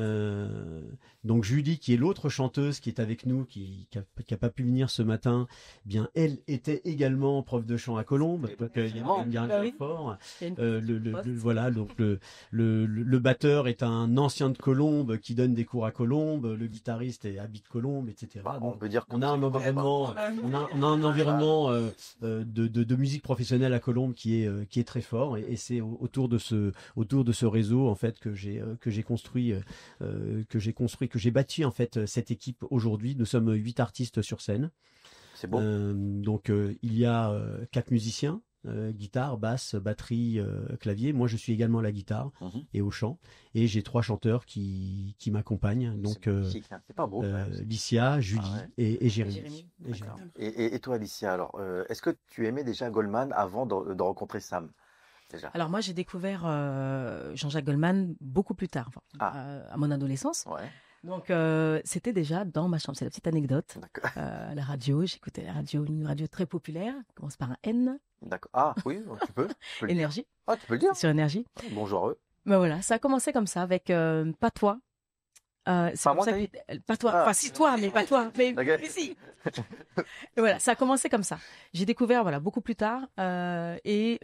Donc Julie, qui est l'autre chanteuse qui est avec nous, qui a pas pu venir ce matin, eh bien elle était également prof de chant à Colombes. Donc il y a un Bah lien oui. fort. Il y a une poste. Voilà, donc le batteur est un ancien de Colombes qui donne des cours à Colombes. Le guitariste habite Colombes, etc. Bah, on Donc, peut dire on a un environnement, on a un environnement de musique professionnelle à Colombes qui est très fort et c'est autour de ce réseau en fait que j'ai construit, que j'ai bâti en fait cette équipe aujourd'hui. Nous sommes 8 artistes sur scène. C'est beau. Donc il y a 4 musiciens. Guitare, basse, batterie, clavier. Moi, je suis également à la guitare Mhm. et au chant. Et j'ai 3 chanteurs qui m'accompagnent. Donc, C'est magnifique, hein. C'est pas beau. quand même. Licia, Julie Ah ouais. et Jérémy. Jérémy. Et Jérémy. Et toi, Alicia, alors, est-ce que tu aimais déjà Goldman avant de rencontrer Sam déjà? Alors moi, j'ai découvert Jean-Jacques Goldman beaucoup plus tard, enfin, Ah. à mon adolescence. Ouais, Donc c'était déjà dans ma chambre. C'est la petite anecdote. d'accord. À la radio, j'écoutais la radio, une radio très populaire, qui commence par un N, D'accord. Ah, oui, tu peux. Tu peux le dire. Énergie, Ah, tu peux le dire. sur Énergie. Bonjour à eux. Ben voilà, ça a commencé comme ça avec Patois. C'est Pas comme moi, ça t'as dit Patois. Ah. Enfin, si toi, mais pas toi. Mais, D'accord. mais si. Et voilà, ça a commencé comme ça. J'ai découvert voilà beaucoup plus tard et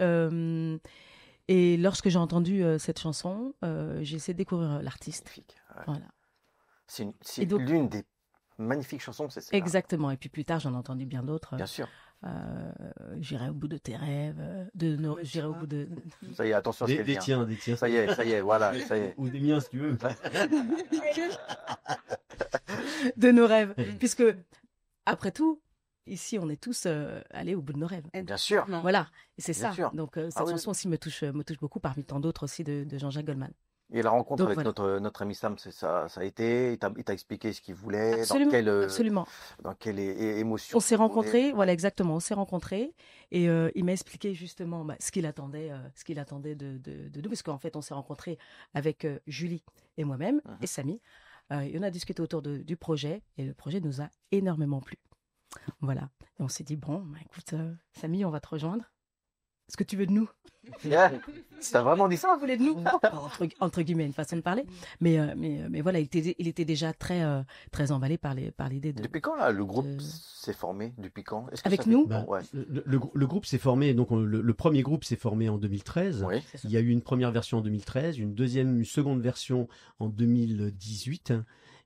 lorsque j'ai entendu cette chanson, j'ai essayé de découvrir l'artiste. Magnifique. Ouais. Voilà. C'est Et donc- l'une des magnifiques chansons, c'est ça. Exactement. Et puis plus tard, j'en ai entendu bien d'autres. Bien sûr. J'irai au bout de tes rêves, j'irai au bout de. Ça y est, attention à ce Des, qu'elle des dit. tiens, des tiens. Ça y est, voilà, ça y est. Ou des miens si tu veux. de nos rêves. Oui. Puisque, après tout, ici, on est tous allés au bout de nos rêves. Bien sûr. Non. Voilà, et c'est Bien ça. sûr. Donc, cette Ah oui. chanson aussi me touche beaucoup, parmi tant d'autres aussi de Jean-Jacques Goldman. Et la rencontre Donc, avec voilà. notre ami Sam, ça a été. Il t'a expliqué ce qu'il voulait, Absolument, dans absolument. quelle émotion. On s'est il voulait. rencontrés, voilà, exactement, on s'est rencontrés, et il m'a expliqué justement ce qu'il attendait de nous, parce qu'en fait, on s'est rencontrés avec Julie et moi-même, Mhm. et Samy, et on a discuté autour du projet, et le projet nous a énormément plu. Voilà, et on s'est dit, bon, bah, écoute, Samy, on va te rejoindre. Est-ce que tu veux de nous? Yeah. T'as vraiment dit ça? Vous voulez de nous? Entre guillemets, une façon de parler. Mais voilà, il était déjà très emballé par l'idée de. Depuis quand là, le groupe de- s'est formé? Depuis quand? Est-ce que Avec ça fait- nous? Bah, Ouais. le groupe s'est formé, donc le premier groupe s'est formé en 2013. Oui. C'est ça. Il y a eu une première version en 2013, une seconde version en 2018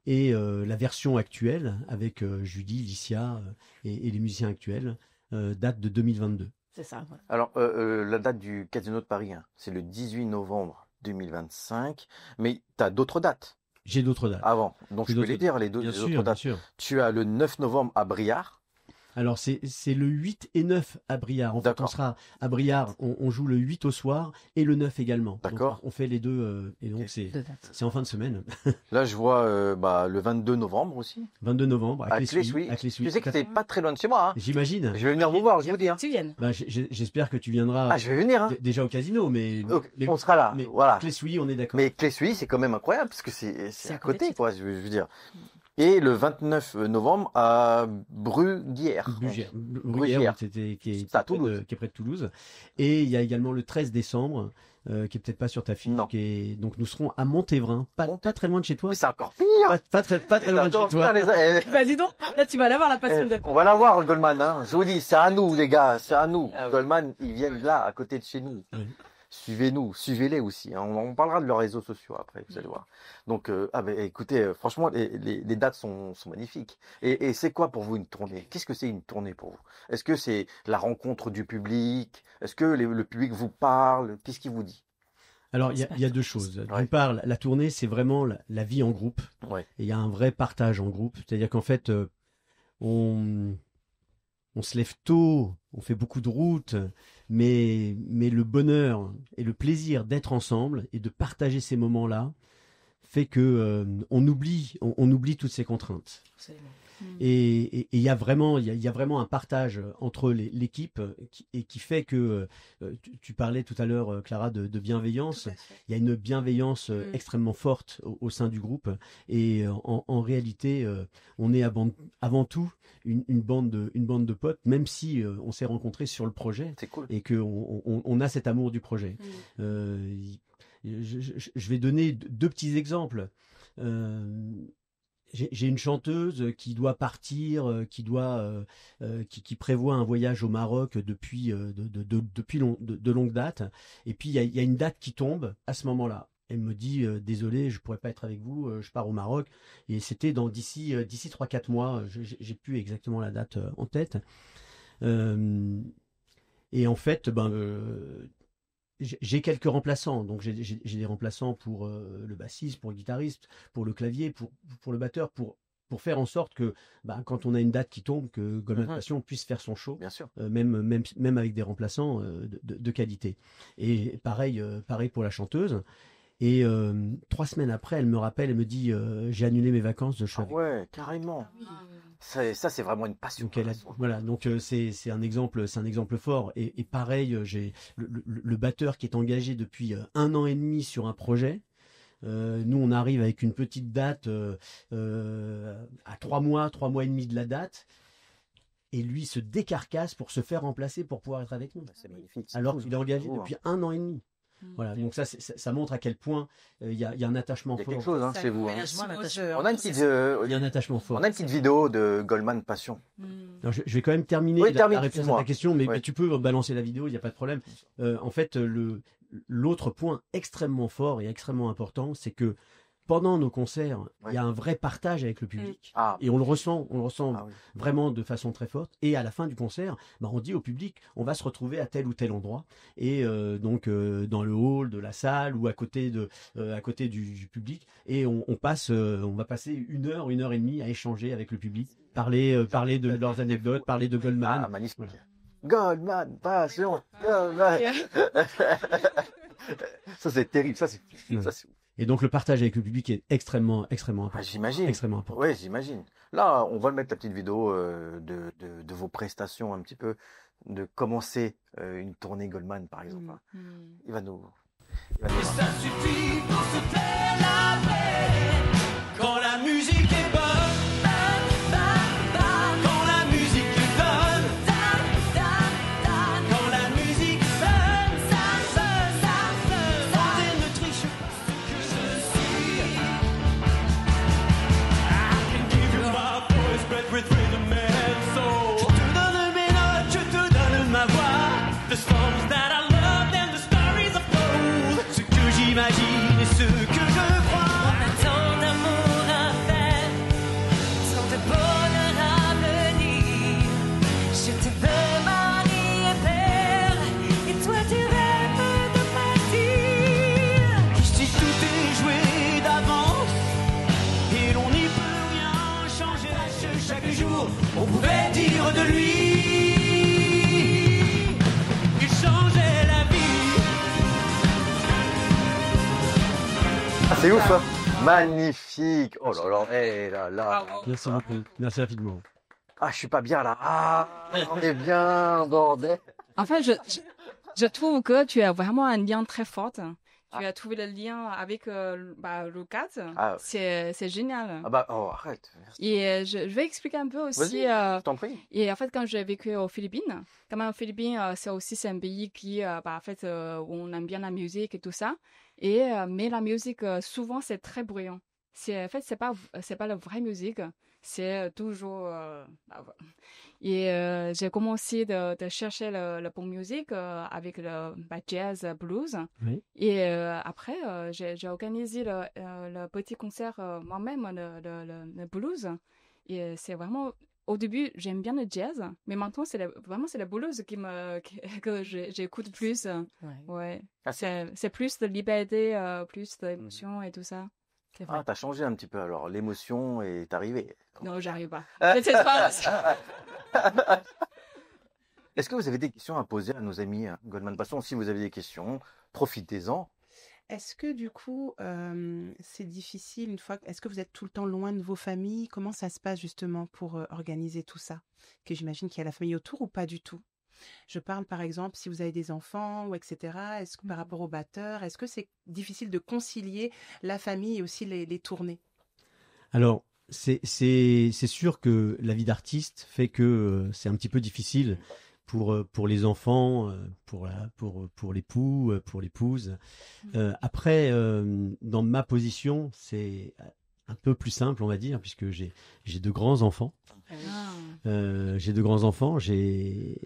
et la version actuelle avec Julie, Licia et les musiciens actuels date de 2022. C'est ça. Voilà. Alors, la date du Casino de Paris, hein, c'est le 18 novembre 2025, mais tu as d'autres dates J'ai d'autres dates. avant. Donc, J'ai je peux d'autres les dire, les bien autres sûr, bien dates. sûr. Tu as le 9 novembre à Briare. Alors c'est le 8 et 9 à Briare. En fait, D'accord. on sera à Briare, on joue le 8 au soir et le 9 également. Donc, D'accord. on fait les deux et donc Ok. Deux dates. c'est en fin de semaine. Là, je vois le 22 novembre aussi. 22 novembre à Clé-Suisse. Clé-Suisse. À Clé-Suisse. Tu sais que t'es pas très loin de chez moi. Hein. J'imagine. Je vais venir vous voir, je vous dis. Hein. Tu viennes. Bah, j'espère que tu viendras Ah, je vais venir. Hein. déjà au casino, mais Ok, les- on sera là. mais Voilà. Clé-Suisse, on est d'accord. Mais Clé-Suisse, c'est quand même incroyable parce que c'est à à côté de côté, chez quoi. Je veux dire. Et le 29 novembre à Bruguière. Bruguière, qui C'est à Toulouse. est près de Toulouse. Et il y a également le 13 décembre, qui est peut-être pas sur ta fiche. Non. Donc nous serons à Montévrain, pas très loin de chez toi. Mais c'est encore pire. Pas très loin de Attends, chez toi. putain, Bah dis donc, là tu vas l'avoir la passion de. on va la voir, Goldman. Hein. Je vous dis, c'est à nous, les gars. C'est à nous. Ah oui. Goldman, ils viennent là, à côté de chez nous. Oui. Suivez-nous, suivez-les aussi. Hein. On parlera de leurs réseaux sociaux après, vous allez voir. Donc, écoutez, franchement, les dates sont magnifiques. Et c'est quoi pour vous une tournée? Qu'est-ce que c'est une tournée pour vous? Est-ce que c'est la rencontre du public? Est-ce que le public vous parle? Qu'est-ce qu'il vous dit? Alors, il y a deux choses. Ouais. D'une part, la tournée, c'est vraiment la vie en groupe. Ouais. Et il y a un vrai partage en groupe. C'est-à-dire qu'en fait, on se lève tôt, on fait beaucoup de routes, mais le bonheur et le plaisir d'être ensemble et de partager ces moments-là fait que on oublie toutes ces contraintes. Absolument. Et il y a vraiment un partage entre l'équipe qui fait que tu parlais tout à l'heure, Clara, de bienveillance. Tout à fait. Il y a une bienveillance extrêmement forte au sein du groupe. Et en réalité, on est avant tout une bande de potes, même si on s'est rencontrés sur le projet C'est cool. et qu'on a cet amour du projet. Je vais donner deux petits exemples. J'ai une chanteuse qui doit partir, qui prévoit un voyage au Maroc depuis de longue date. Et puis il y a une date qui tombe à ce moment-là. Elle me dit désolé, je pourrais pas être avec vous, je pars au Maroc. Et c'était d'ici 3-4 mois. J'ai plus exactement la date en tête. Et en fait, j'ai quelques remplaçants, donc j'ai des remplaçants pour le bassiste, pour le guitariste, pour le clavier, pour le batteur, pour faire en sorte que quand on a une date qui tombe, que Goldman Passion puisse faire son show, Bien sûr. même avec des remplaçants de qualité. Et pareil pour la chanteuse. Et 3 semaines après, elle me rappelle, elle me dit j'ai annulé mes vacances, je suis Ah avec. ouais, carrément. Ça, c'est vraiment une passion. Donc voilà, donc c'est un exemple fort. Et pareil, j'ai le batteur qui est engagé depuis 1 an et demi sur un projet. Nous, on arrive avec une petite date à 3 mois et demi de la date. Et lui se décarcasse pour se faire remplacer pour pouvoir être avec nous. C'est magnifique. Alors qu'il est engagé beau, depuis 1 an et demi. Voilà, donc ça montre à quel point il y a un attachement Il y a fort. quelque chose Ça, chez vous. ouais, Engagement, on l'attachement. On a une petite, Il y a un attachement fort. on a une petite vidéo de Goldman Passion. Alors, je vais quand même terminer Oui, la termine, réponse à excuse-moi. ta question, mais Ouais. tu peux balancer la vidéo, il n'y a pas de problème. En fait, l'autre point extrêmement fort et extrêmement important, c'est que pendant nos concerts, il y a un vrai partage avec le public. Ah, Et on le ressent ah oui. vraiment de façon très forte. Et à la fin du concert, on dit au public, on va se retrouver à tel ou tel endroit. Et donc dans le hall de la salle ou à côté du public. Et on va passer 1 heure, 1 heure et demie à échanger avec le public, parler de leurs anecdotes, parler de Goldman. Ah, magnifique. Voilà. Goldman Passion. Goldman. Ça, c'est terrible. Ça, c'est Et donc le partage avec le public est extrêmement important. j'imagine. Extrêmement important. Oui, j'imagine. Là, on va mettre la petite vidéo de vos prestations un petit peu, de commencer une tournée Goldman, par exemple. Il va nous... Et ça suffit pour se faire la paix. Quand la musique est bonne, quand la musique est bonne, quand la musique sonne, santé ne triche pas ce que je suis. I can give you my voice, but with rhythm and soul. Je te donne mes notes, je te donne ma voix. The songs that I love and the stories of gold. Ce que j'imagine et ce que je crois. On a tant d'amour à faire, tant de bonheur à venir. Je te veux mari et père, et toi tu rêves de partir. Ici tout est joué d'avance, et l'on n'y peut rien changer. Chaque jour, on pouvait dire de lui, il changeait la vie. Ah, c'est ouf, hein. Magnifique. Oh là là, là. Merci beaucoup. Merci infiniment. Ah, je suis pas bien là. Ah, on est bien, bordel. En fait, je trouve que tu as vraiment un lien très fort. Tu as trouvé le lien avec Lucas. Ah. C'est génial. Ah bah, oh, arrête. Merci. Et je vais expliquer un peu aussi. Vas-y, je t'en prie. Et en fait, quand j'ai vécu aux Philippines, quand même aux Philippines, c'est un pays qui, en fait, où on aime bien la musique et tout ça. Et mais la musique, souvent, c'est très bruyant. En fait, c'est pas la vraie musique. C'est toujours. Et j'ai commencé de chercher la bonne musique avec le jazz, blues. Oui. Et après, j'ai organisé le petit concert moi-même, le blues. Et c'est vraiment. Au début, j'aime bien le jazz, mais maintenant, c'est le blues que j'écoute plus. Ouais. Ah, C'est plus de liberté, plus d'émotion et tout ça. C'est vrai. Ah, t'as changé un petit peu alors. L'émotion est arrivée. Non, j'arrive pas. C'est pas. Est-ce que vous avez des questions à poser à nos amis Goldman Passion? Si vous avez des questions, profitez-en. Est-ce que du coup, c'est difficile est-ce que vous êtes tout le temps loin de vos familles? Comment ça se passe justement pour, organiser tout ça? Que j'imagine qu'il y a la famille autour ou pas du tout? Je parle par exemple si vous avez des enfants ou et cetera. Est-ce que par rapport au batteur, est-ce que c'est difficile de concilier la famille et aussi les tournées? Alors, c'est sûr que la vie d'artiste fait que c'est un petit peu difficile pour les enfants, pour l'époux, pour l'épouse. Après, dans ma position, c'est un peu plus simple, on va dire, puisque j'ai de grands enfants. Ah. J'ai de grands enfants. J'ai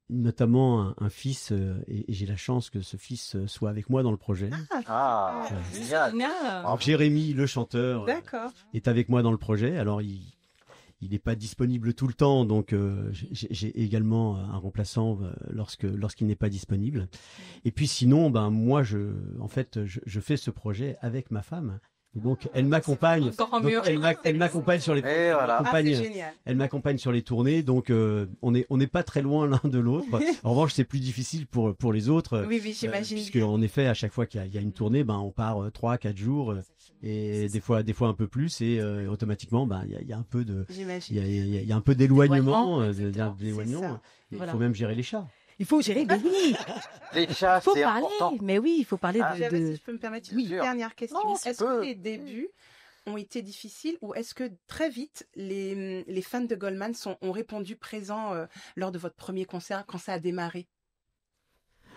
notamment un fils, et j'ai la chance que ce fils soit avec moi dans le projet. Ah, génial. Génial. Donc, Jérémy, le chanteur, D'accord. est avec moi dans le projet. Alors, il n'est pas disponible tout le temps, donc j'ai également un remplaçant lorsqu'il n'est pas disponible. Et puis sinon, ben moi, en fait, je fais ce projet avec ma femme. Et donc, elle m'accompagne. Encore Donc, mieux. elle m'accompagne sur les. Et voilà. Ah, c'est génial. Elle m'accompagne sur les tournées, donc on n'est pas très loin l'un de l'autre. En revanche, c'est plus difficile pour les autres. Oui, j'imagine. Puisque en effet, à chaque fois qu'il y a une tournée, ben on part 3-4 jours et des fois un peu plus, et automatiquement, ben il y a un peu de, J'imagine. il y a un peu d'éloignement, C'est ça. Il Voilà. faut même gérer les chats. Il faut gérer, mais oui, Les chats, il faut c'est parler. important. Mais oui, il faut parler Ah, J'avais, de... si je peux me permettre Bien une sûr. dernière question. Non, tu Est-ce que peux. les débuts ont été difficiles ou est-ce que très vite les fans de Goldman ont répondu présents lors de votre premier concert quand ça a démarré?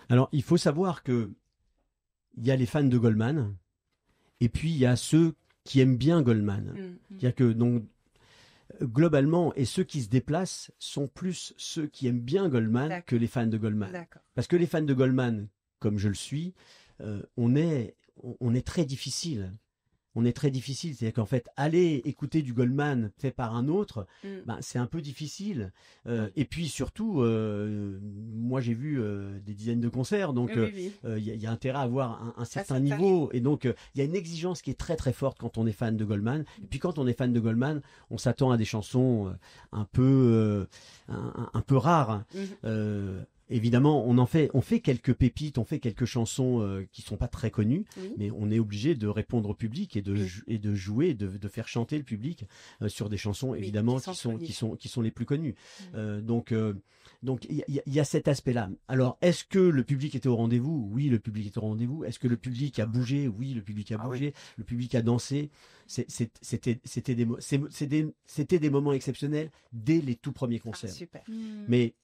Alors, il faut savoir que il y a les fans de Goldman, et puis il y a ceux qui aiment bien Goldman. Il y a que donc globalement, et ceux qui se déplacent sont plus ceux qui aiment bien Goldman D'accord. que les fans de Goldman. D'accord. Parce que les fans de Goldman, comme je le suis, on est très difficile. On est très difficile. C'est-à-dire qu'en fait, aller écouter du Goldman fait par un autre, ben, c'est un peu difficile. Et puis surtout, moi j'ai vu des dizaines de concerts, donc Oui. il y a intérêt à avoir un certain certain niveau. Et donc, il y a une exigence qui est très très forte quand on est fan de Goldman. Et puis quand on est fan de Goldman, on s'attend à des chansons un peu rares. Évidemment, on fait quelques pépites, on fait quelques chansons qui sont pas très connues, Oui. mais on est obligé de répondre au public et de jouer, de faire chanter le public sur des chansons Oui, évidemment qui sont qui sont les plus connues. Donc il y a cet aspect-là. Alors, est-ce que le public était au rendez-vous? Oui, le public était au rendez-vous. Est-ce que le public a bougé? Oui, le public a bougé. Le public a dansé. C'était des moments exceptionnels dès les tout premiers Ah, concerts. super. Mais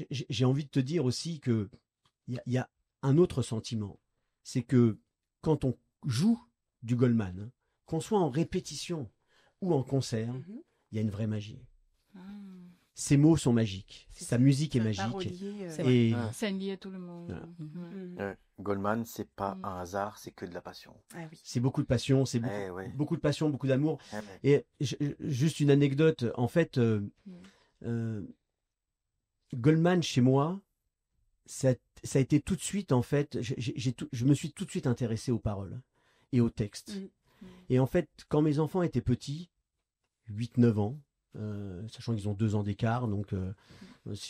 j'ai envie de te dire aussi que il y a un autre sentiment, c'est que quand on joue du Goldman, hein, qu'on soit en répétition ou en concert, il y a une vraie magie. Ses mots sont magiques, sa musique est magique. Et C'est lié à tout le monde. Voilà. Goldman, c'est pas un hasard, c'est que de la passion. Ah oui. c'est beaucoup de passion, c'est Eh ouais. beaucoup de passion, beaucoup d'amour. Eh ouais. Et juste une anecdote, en fait, Goldman chez moi, ça a été tout de suite, en fait, je me suis tout de suite intéressé aux paroles et aux textes. Et en fait, quand mes enfants étaient petits, 8-9 ans, sachant qu'ils ont 2 ans d'écart, donc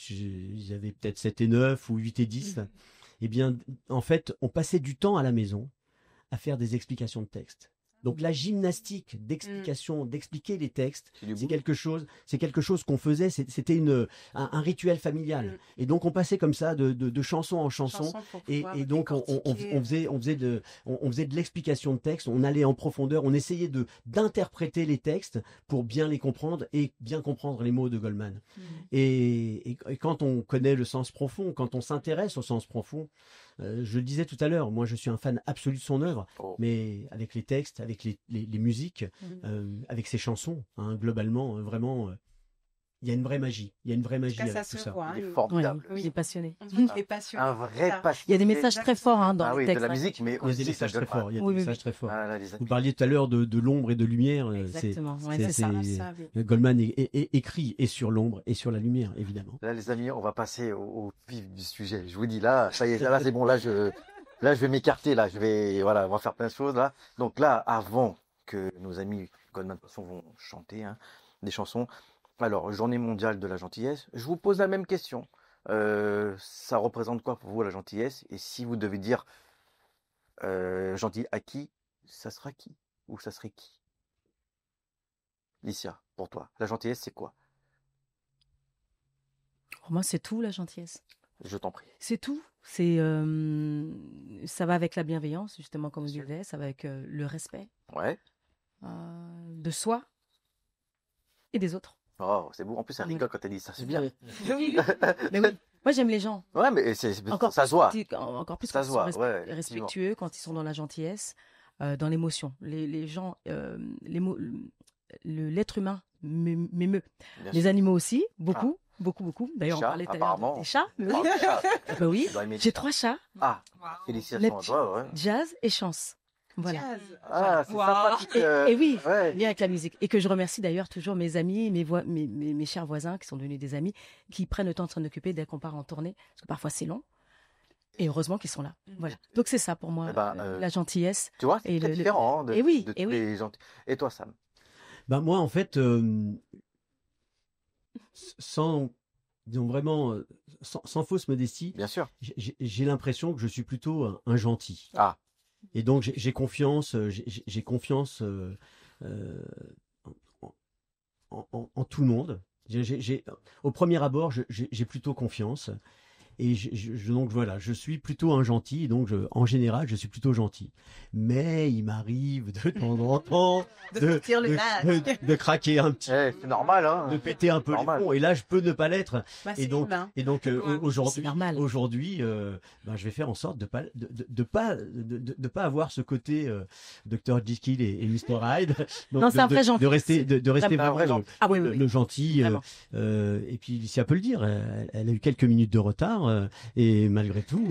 ils avaient peut-être 7 et 9 ou 8 et 10, eh bien, en fait, on passait du temps à la maison à faire des explications de texte. Donc la gymnastique d'explication, d'expliquer les textes, c'est quelque chose qu'on faisait, c'était un rituel familial. Et donc on passait comme ça de chanson en chanson, et donc on faisait de l'explication de texte, on allait en profondeur, on essayait d'interpréter les textes pour bien les comprendre et bien comprendre les mots de Goldman. Et quand on connaît le sens profond, quand on s'intéresse au sens profond, je le disais tout à l'heure, moi je suis un fan absolu de son œuvre, mais avec les textes, avec les musiques, avec ses chansons, hein, globalement, vraiment, il y a une vraie magie. Il y a une vraie magie avec tout ça. Il est formidable. Il est passionné. Il est passionné. Un vrai passionné. Il y a des messages très forts hein, dans Ah les oui, textes. de la musique, mais Il y a aussi des messages de très forts. Il y a des Oui, oui, messages oui. très forts. Ah, là, les Vous parliez tout à l'heure de l'ombre et de lumière. Exactement. Ouais, c'est- c'est ça. c'est- Goldman écrit et sur l'ombre et sur la lumière, évidemment. Là, les amis, on va passer au vif du sujet. Je vous dis, là, ça y est, là, c'est bon. Là, je vais m'écarter. Là, on va faire plein de choses. Là. Donc là, avant que nos amis Goldman vont chanter des chansons, alors, Journée mondiale de la gentillesse, je vous pose la même question. Ça représente quoi pour vous la gentillesse? Et si vous devez dire gentil à qui, ça sera qui? Ou ça serait qui? Licia, pour toi, la gentillesse, c'est quoi? Pour moi, c'est tout la gentillesse. Je t'en prie. C'est tout. Ça va avec la bienveillance, justement, comme je Bien sûr. disais, ça va avec le respect Ouais. de soi et des autres. Oh, c'est beau. En plus, elle Oui. rigole quand elle dit ça. C'est bien. Oui. Mais oui, moi j'aime les gens. Ouais, mais Encore ça plus se voit. encore plus Ça quand se ils sont voit, ouais, effectivement. respectueux, quand ils sont dans la gentillesse, dans l'émotion. Les gens, l'être humain m'émeut. Bien Les sûr. animaux aussi, beaucoup. D'ailleurs, on Chats, parlait tout à l'heure apparemment. des chats. Mais Oh, oui. chat. Bah oui. Tu dois aimer les J'ai chats. 3 chats, Ah, Wow. félicitations à Les toi, ouais. Jazz et Chance. Voilà. Jazz. Ah, c'est Wow. sympathique. Et oui, Ouais. lien avec la musique. Et que je remercie d'ailleurs toujours mes amis, mes chers voisins qui sont devenus des amis, qui prennent le temps de s'en occuper dès qu'on part en tournée, parce que parfois c'est long. Et heureusement qu'ils sont là. Voilà. Donc c'est ça pour moi, Eh ben, la gentillesse. Tu vois, c'est Et très le- différent de, et oui, de et tous oui. les gens. Et toi, Sam? Ben moi, en fait, sans, disons vraiment, sans fausse modestie, Bien sûr. j'ai l'impression que je suis plutôt un gentil. Ah, Et donc j'ai confiance, j'ai confiance en, en tout le monde. Au premier abord, j'ai plutôt confiance. Et donc voilà, je suis plutôt un gentil, donc en général, je suis plutôt gentil. Mais il m'arrive de temps en temps De sortir le masque. de craquer un petit c'est normal, hein. de péter un peu les Normal. plombs. Et là, je peux ne pas l'être. Bah, Et c'est donc, humain. aujourd'hui, C'est normal. ben, je vais faire en sorte de pas avoir ce côté Dr Jekyll et Mr Hyde. Donc, Non, c'est un vrai gentil. de rester Vraiment un vrai vraiment gentil. Ah oui, le gentil. Vraiment. Et puis, si elle peut le dire, elle a eu quelques minutes de retard et malgré tout,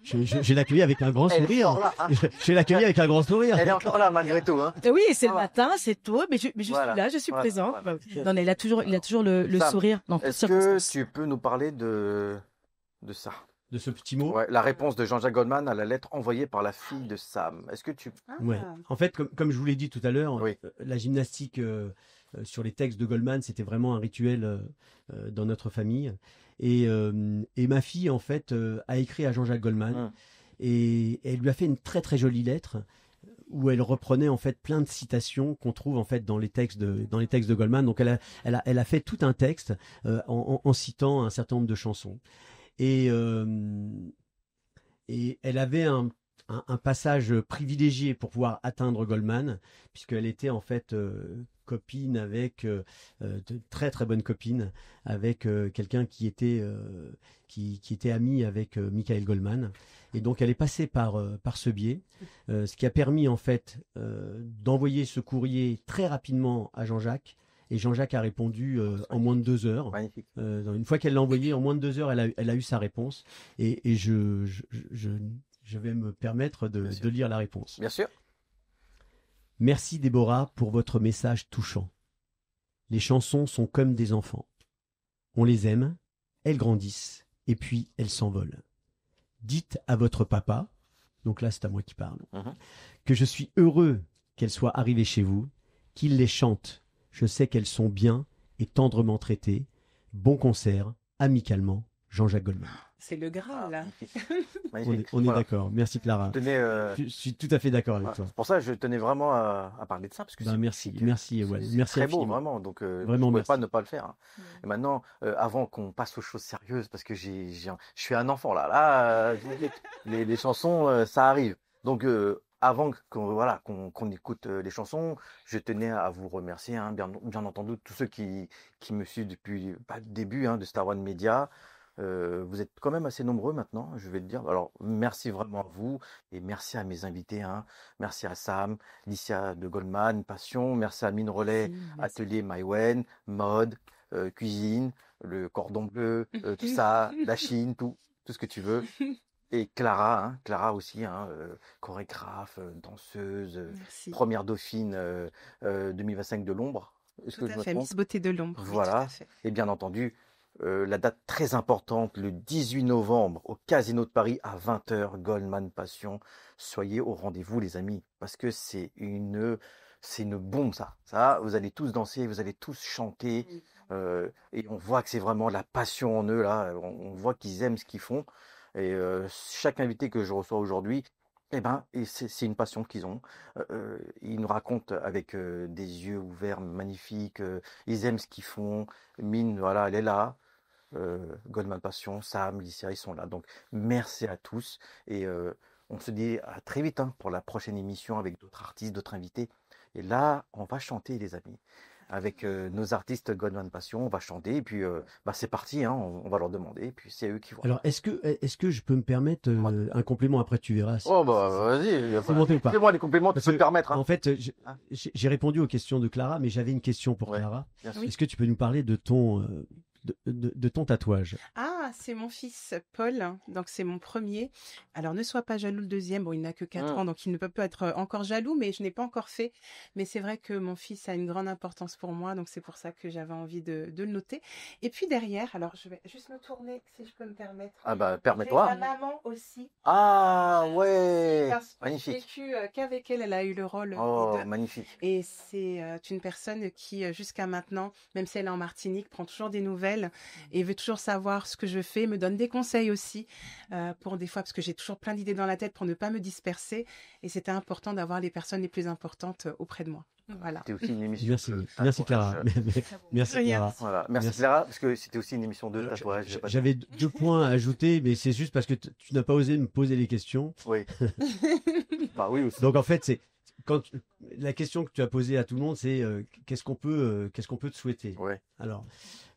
je l'accueille avec un grand Elle est sourire. encore là, hein. Je l'accueille avec un grand sourire. Elle est encore là, malgré tout, hein. Oui, c'est le Voilà. matin, c'est tôt, mais je Voilà. suis là, je suis Voilà, présent. voilà. Non, mais il a toujours le Sam, sourire dans toutes Est-ce que circonstances. tu peux nous parler de ça? De ce petit mot. Ouais, la réponse de Jean-Jacques Goldman à la lettre envoyée par la fille de Sam. Est-ce que tu... Ah. Ouais. En fait, comme je vous l'ai dit tout à l'heure, Oui. la gymnastique sur les textes de Goldman, c'était vraiment un rituel dans notre famille. Et ma fille, en fait, a écrit à Jean-Jacques Goldman Hum. et elle lui a fait une très très jolie lettre où elle reprenait en fait plein de citations qu'on trouve en fait dans les textes de Goldman. Donc elle a fait tout un texte en citant un certain nombre de chansons. Et elle avait un passage privilégié pour pouvoir atteindre Goldman, puisqu'elle était en fait copine avec de très très bonnes copines avec quelqu'un qui était ami avec Michael Goldman. Et donc elle est passée par ce biais, ce qui a permis en fait d'envoyer ce courrier très rapidement à Jean-Jacques. Et Jean-Jacques a répondu en moins de 2 heures. Magnifique. Une fois qu'elle l'a envoyé, en moins de 2 heures, elle a eu sa réponse. Et je vais me permettre Bien sûr. de lire la réponse. Bien sûr. Merci Déborah pour votre message touchant. Les chansons sont comme des enfants. On les aime, elles grandissent, et puis elles s'envolent. Dites à votre papa, donc là c'est à moi qui parle, Mhm. que je suis heureux qu'elles soient arrivées chez vous, qu'il les chante. Je sais qu'elles sont bien et tendrement traitées. Bon concert, amicalement, Jean-Jacques Goldman. C'est le Graal, là. Magnifique. On est Voilà. d'accord. Merci Clara. Je tenais, Je suis tout à fait d'accord avec ouais, toi. c'est pour ça que je tenais vraiment à parler de ça, parce que Ben, c'est merci, magnifique. merci, ouais, C'est merci très beau, infiniment. vraiment. Donc, Vraiment, je pouvais merci. pas ne pas le faire, hein. Et maintenant, avant qu'on passe aux choses sérieuses, parce que je suis un enfant là. Là, les chansons, ça arrive. Donc, avant qu'on écoute les chansons, je tenais à vous remercier, hein, bien entendu, tous ceux qui me suivent depuis le début, hein, de Star One Media. Vous êtes quand même assez nombreux maintenant, je vais te dire. Alors, merci vraiment à vous et merci à mes invités, hein. Merci à Sam, Licia de Goldman, Passion. Merci à Mine Relais, Merci. Atelier Maïwen, Mode, Cuisine, le Cordon Bleu, tout ça, la Chine, tout ce que tu veux. Et Clara, hein, Clara aussi, hein, chorégraphe, danseuse, Merci. première dauphine 2025 de l'ombre. Est-ce Tout que je à me fait, trompe? Miss Beauté de l'ombre. Oui, Voilà. tout à fait. Et bien entendu, la date très importante, le 18 novembre, au Casino de Paris à 20h, Goldman Passion. Soyez au rendez-vous, les amis, parce que c'est une bombe, ça. Ça, vous allez tous danser, vous allez tous chanter, et on voit que c'est vraiment la passion en eux, là. On voit qu'ils aiment ce qu'ils font. Et chaque invité que je reçois aujourd'hui, Eh ben, et c'est une passion qu'ils ont. Ils nous racontent avec des yeux ouverts magnifiques. Ils aiment ce qu'ils font. Mine, voilà, elle est là. Goldman Passion, Sam, Licia, ils sont là. Donc, merci à tous. Et on se dit à très vite hein, pour la prochaine émission avec d'autres artistes, d'autres invités. Et là, on va chanter, les amis. Avec nos artistes Goldman Passion, on va chanter. Et puis, c'est parti. Hein, on va leur demander. Et puis, c'est eux qui vont. Alors, est-ce que je peux me permettre un complément après, tu verras. Oh, vas-y. C'est monté ou pas? Fais-moi des compléments, tu Parce peux te que, permettre. Hein. En fait, j'ai répondu aux questions de Clara, mais j'avais une question pour Ouais. Clara. Bien sûr. Est-ce que tu peux nous parler de ton tatouage? Ah, c'est mon fils Paul, donc c'est mon premier. Alors ne sois pas jaloux le deuxième, bon il n'a que 4 ans, donc il ne peut pas être encore jaloux, mais je n'ai pas encore fait. Mais c'est vrai que mon fils a une grande importance pour moi, donc c'est pour ça que j'avais envie de le noter. Et puis derrière, alors je vais juste me tourner, si je peux me permettre. Ah bah, J'ai permets-toi. ma maman aussi. Ah ouais, Parce que j'ai magnifique. vécu qu'avec elle, elle a eu le rôle Oh, de... magnifique. Et c'est une personne qui, jusqu'à maintenant, même si elle est en Martinique, prend toujours des nouvelles et veut toujours savoir ce que je fais, me donne des conseils aussi pour des fois, parce que j'ai toujours plein d'idées dans la tête pour ne pas me disperser. Et c'était important d'avoir les personnes les plus importantes auprès de moi. Voilà. C'était aussi une émission Merci, de merci Clara. tatouage. Merci Rien. Clara. Voilà, merci Merci. Clara, parce que c'était aussi une émission de tatouage. j'ai pas dit. J'avais 2 points à ajouter, mais c'est juste parce que tu n'as pas osé me poser les questions. Oui. Bah oui aussi. Donc en fait, c'est la question que tu as posée à tout le monde, c'est qu'est-ce qu'on peut te souhaiter. Ouais. Alors,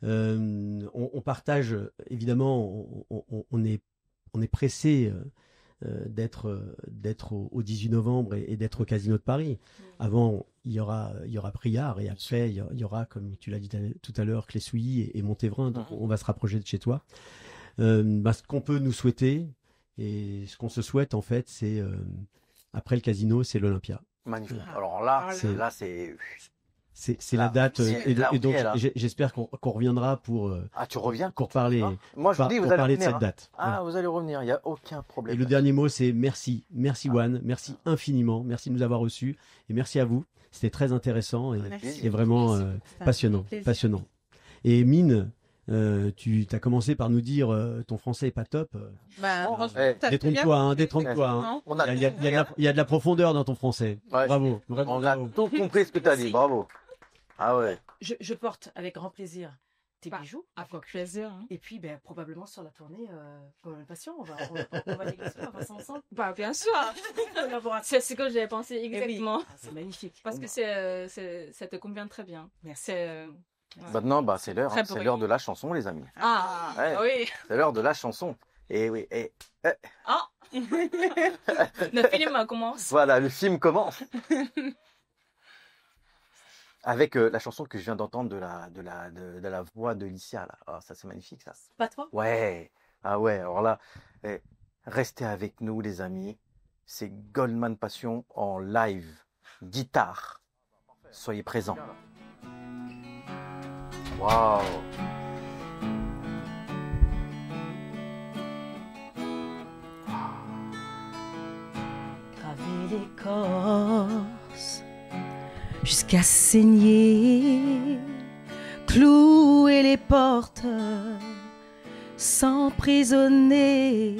on partage évidemment, on est pressé d'être au 18 novembre et d'être au Casino de Paris. Avant, il y aura Priard et après il y aura, comme tu l'as dit tout à l'heure, Clé-Souilly et Montévrain. Donc on va se rapprocher de chez toi. Ce qu'on peut nous souhaiter et ce qu'on se souhaite en fait, c'est après le Casino, c'est l'Olympia. Magnifique. Alors là, C'est- C'est Là, la date c'est là, et donc on est là. j'espère qu'on reviendra pour Ah, tu reviens? parler Hein Moi, je vous dis, vous allez parler de revenir. cette hein. date. Ah, Voilà. vous allez revenir, il n'y a aucun Et problème. le dernier mot, c'est merci Juan, merci infiniment, merci de nous avoir reçus et merci à vous. C'était très intéressant Merci. et vraiment C'était un passionnant, plaisir. passionnant. Et Mine, tu as commencé par nous dire ton français est pas top. Bah, Oh, franchement, eh, t'as fait bien. Détrompe-toi, hein, détrompe-toi. Hein. Non. On a, Il y a de la profondeur dans ton français. Ouais. Bravo, vraiment on a bravo. tout compris ce que tu as dit, bravo. Ah ouais. Je porte avec grand plaisir tes Bah, bijoux. Avec plaisir. Hein. Et puis, probablement sur la tournée, Goldman Passion, on va négocier, on va faire ça ensemble. Bah, bien sûr. C'est ce que j'ai pensé exactement. Ah, c'est magnifique. Parce que ça te convient très bien. Merci. C'est, Maintenant, c'est l'heure. Très hein, c'est bruyant. l'heure de la chanson, les amis. Ah, Ouais. oui. C'est l'heure de la chanson. Et oui. Et Ah. Le film commence. voilà, le film commence. Avec la chanson que je viens d'entendre de la voix de Licia, là. Ah, ça, c'est magnifique, ça. Pas toi? Ouais. Ah ouais, alors là, restez avec nous, les amis. C'est Goldman Passion en live, guitare. Soyez présents. Waouh. Graver l'écorce jusqu'à saigner, clouer les portes, s'emprisonner,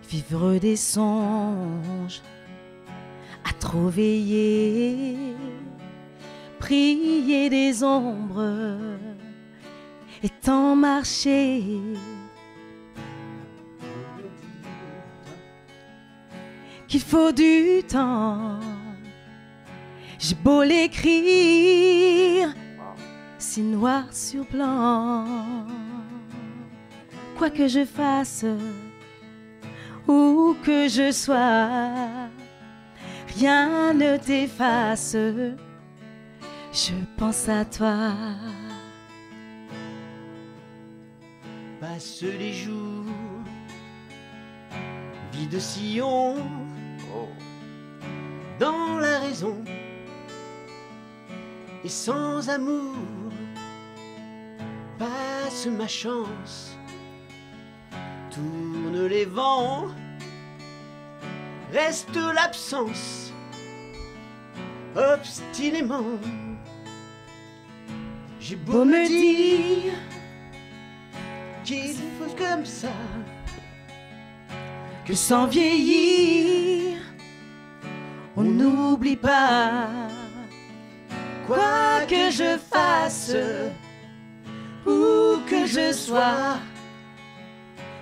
vivre des songes, à trop veiller, prier des ombres et tant marcher. Qu'il faut du temps, j'ai beau l'écrire, si noir sur blanc, quoi que je fasse, où que je sois, rien ne t'efface, je pense à toi. Passent les jours, vie de sillon, Oh. dans la raison et sans amour. Passe ma chance, tourne les vents, reste l'absence, obstinément. J'ai beau me dire qu'il faut comme ça, que sans vieillir, on n'oublie pas. Quoi que je fasse, où que je sois,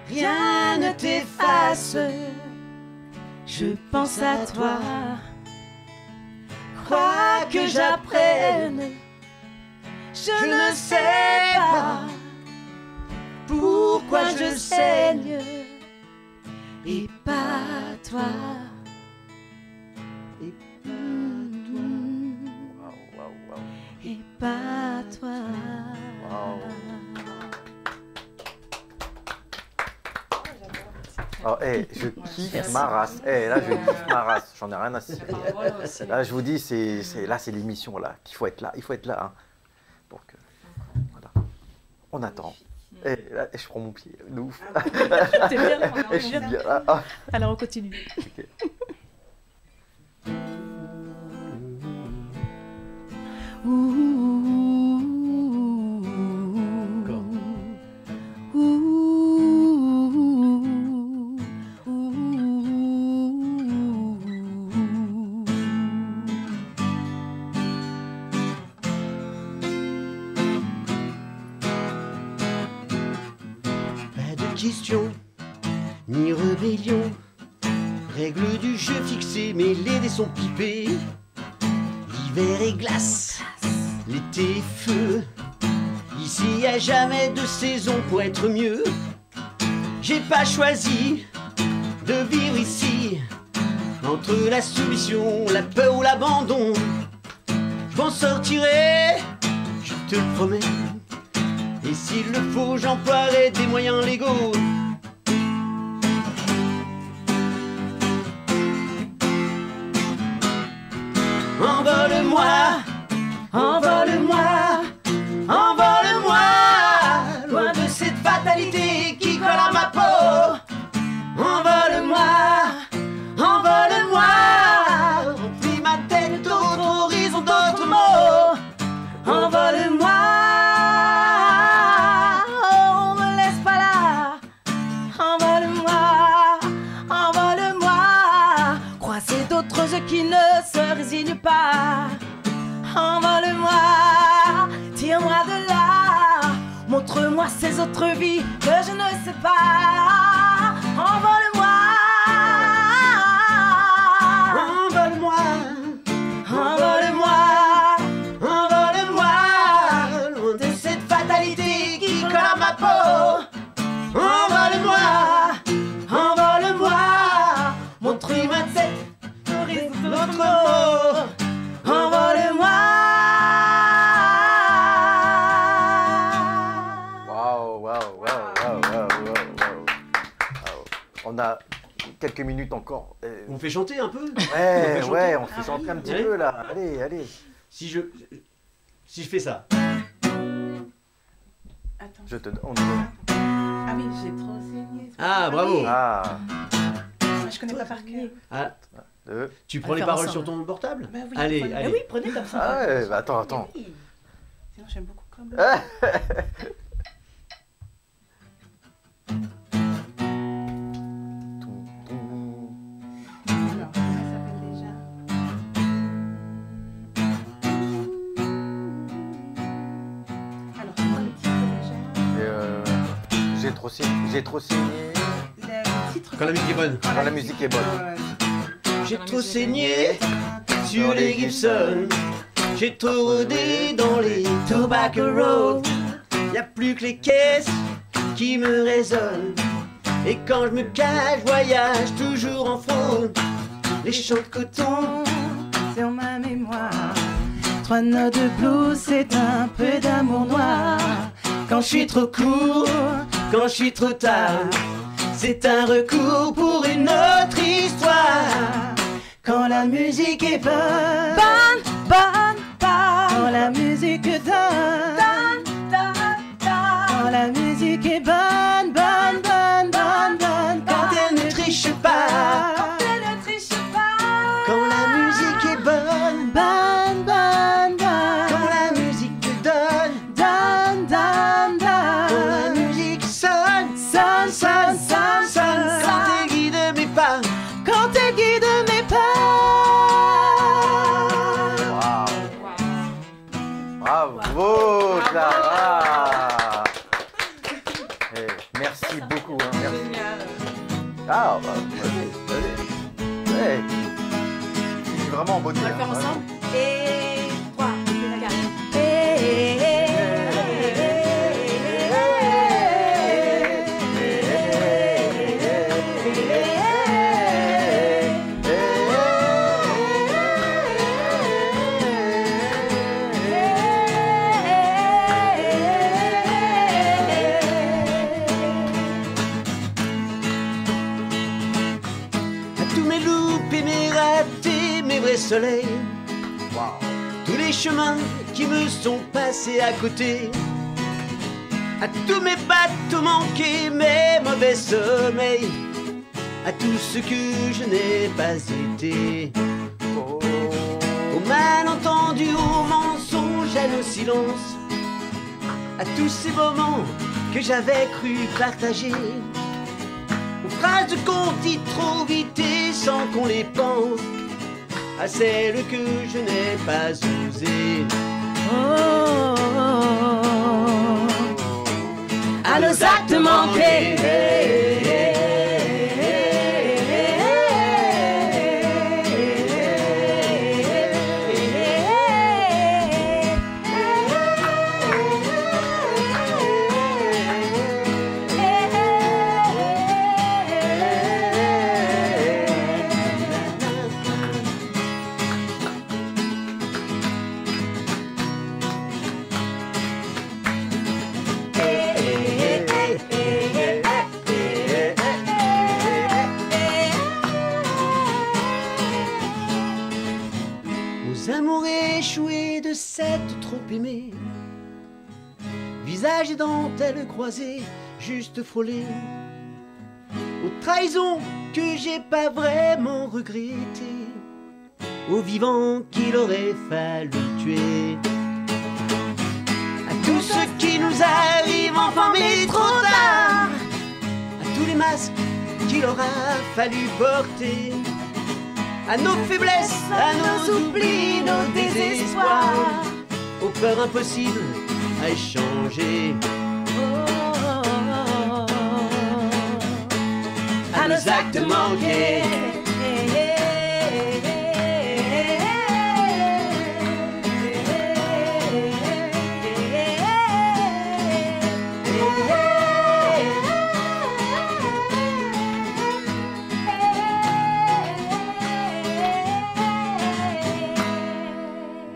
rien ne t'efface. Je pense à toi. Quoi que j'apprenne, je ne sais pas pourquoi je saigne. Et pas toi. Et Waouh, waouh, waouh. et pas toi. Waouh. Oh, je kiffe ma race. Là, je kiffe ma race. J'en ai rien à cirer. Là, je vous dis, c'est l'émission là qu'il faut être là. Il faut être là. Hein. Donc, voilà. On attend. Là, je prends mon pied. De ouf. C'est bien. Je suis bien là. Ah. Alors on continue. Ok. Pas de question, ni rébellion. Règles du jeu fixées, mais les dés sont pipés. L'hiver est glace, l'été est feu. Ici y a jamais de saison pour être mieux. J'ai pas choisi de vivre ici. Entre la soumission, la peur ou l'abandon, je m'en sortirai, je te le promets. Et s'il le faut, j'emploierai des moyens légaux. Envole-moi, envole-moi, envole-moi, loin de cette fatalité qui colle à ma peau. Envole-moi, envole-moi, remplis ma tête d'autres horizons, d'autres mots. Envole-moi, oh, me laisse pas là. Envole-moi, envole-moi, croiser d'autres œufs qui ne se résignent pas. Envole-moi, tire-moi de là, montre-moi ces autres vies que je ne sais pas. Envole-moi, envole-moi, envole-moi, envole-moi, loin de cette fatalité qui colle à ma peau. Envole-moi, envole-moi, montre-moi cette horizon d'autres mots. Envole-moi. Waouh, waouh, waouh, waouh, waouh, waouh. On a quelques minutes encore. On fait chanter un peu. Ouais, on fait chanter un petit peu là. Allez, allez. Si je fais ça. Attends. On te donne. Ah oui, j'ai trop saigné. Ah, bravo. Ah, Je connais pas par cœur. Ah, 2. tu On prends va les faire paroles ensemble. sur ton portable. Bah oui, Allez, prenez- allez. Oui, prenez comme ça. Ah ouais, bah attends. Oui. Sinon, j'aime beaucoup comme. Alors, comment ça s'appelle déjà? Alors, comment le titre déjà? J'ai trop saigné. Le titre. Quand la musique est bonne. Quand la musique est bonne. J'ai trop saigné sur les Gibson. J'ai trop rodé dans les Tobacco Road. Y a plus que les caisses qui me résonnent. Et quand je me cache, je voyage toujours en fraude. Les champs de coton Sur ma mémoire, 3 notes de blues, c'est un peu d'amour noir. quand je suis trop court, quand je suis trop tard. C'est un recours pour une autre histoire. Quand la musique est bonne, Bonne, quand la musique donne, quand la musique est bonne, bonne, bonne, bonne, bonne, Quand elle ne triche pas, quand la musique est bonne, bonne, bonne, quand bonne, la musique te donne, donne, donne, quand la donne, musique sonne, sonne, sonne, sonne, sonne, quand sonne, tes guides Ah, bah, vas-y, vas-y. Ouais. Il est vraiment en beauté. On va le faire hein, ensemble. vraiment. Et 3, 4. À tous mes loupes et mes ratés, mes vrais soleils, Waouh. tous les chemins qui me sont passés à côté, à tous mes bateaux manqués, mes mauvais sommeils, à tout ce que je n'ai pas été, Oh. aux malentendus, aux mensonges, à nos silences, à tous ces moments que j'avais cru partager, aux phrases qu'on dit trop vite et sans qu'on les pense, à celles que je n'ai pas osées. À nos actes manqués. Aux amours échoués de s'être trop aimé, visage et dentelles croisées, juste frôlées, aux trahisons que j'ai pas vraiment regrettées, aux vivants qu'il aurait fallu tuer, à tout ce qui nous arrive enfin mais trop tard, à tous les masques qu'il aura fallu porter, à nos faiblesses, à nos oublis, nos désespoirs, aux peurs impossibles à échanger, à nos actes manqués.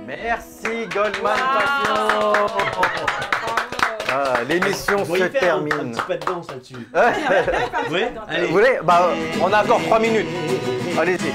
Merci Goldman Passion. Ah, l'émission se Un termine. petit pas de danse là-dessus. Vous Oui, allez. voulez? Bah, on a encore 3 minutes. Allez-y.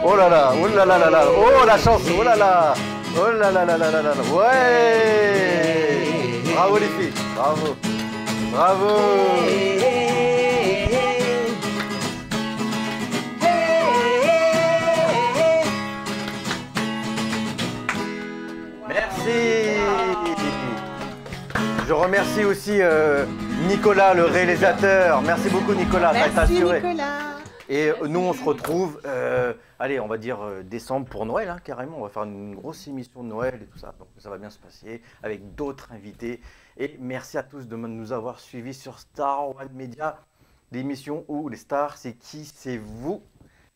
Oh là là, oh là là là là, oh la chance, oh là là, oh là là là là là là, ouais. Bravo les filles, bravo, bravo. Merci. Je remercie aussi Nicolas, le réalisateur. Merci beaucoup Nicolas, ça t'a Merci assuré. Nicolas. Et nous, on se retrouve, allez, on va dire décembre pour Noël, hein, carrément. On va faire une grosse émission de Noël et tout ça. Donc ça va bien se passer avec d'autres invités. Et merci à tous de nous avoir suivis sur Star One Media, l'émission où les stars, c'est qui? C'est vous,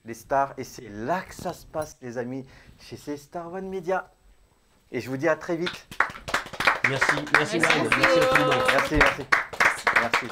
les stars. Et c'est là que ça se passe, les amis, chez ces Star One Media. Et je vous dis à très vite. Merci, merci Marine, merci à tout le monde. Merci, merci. Merci.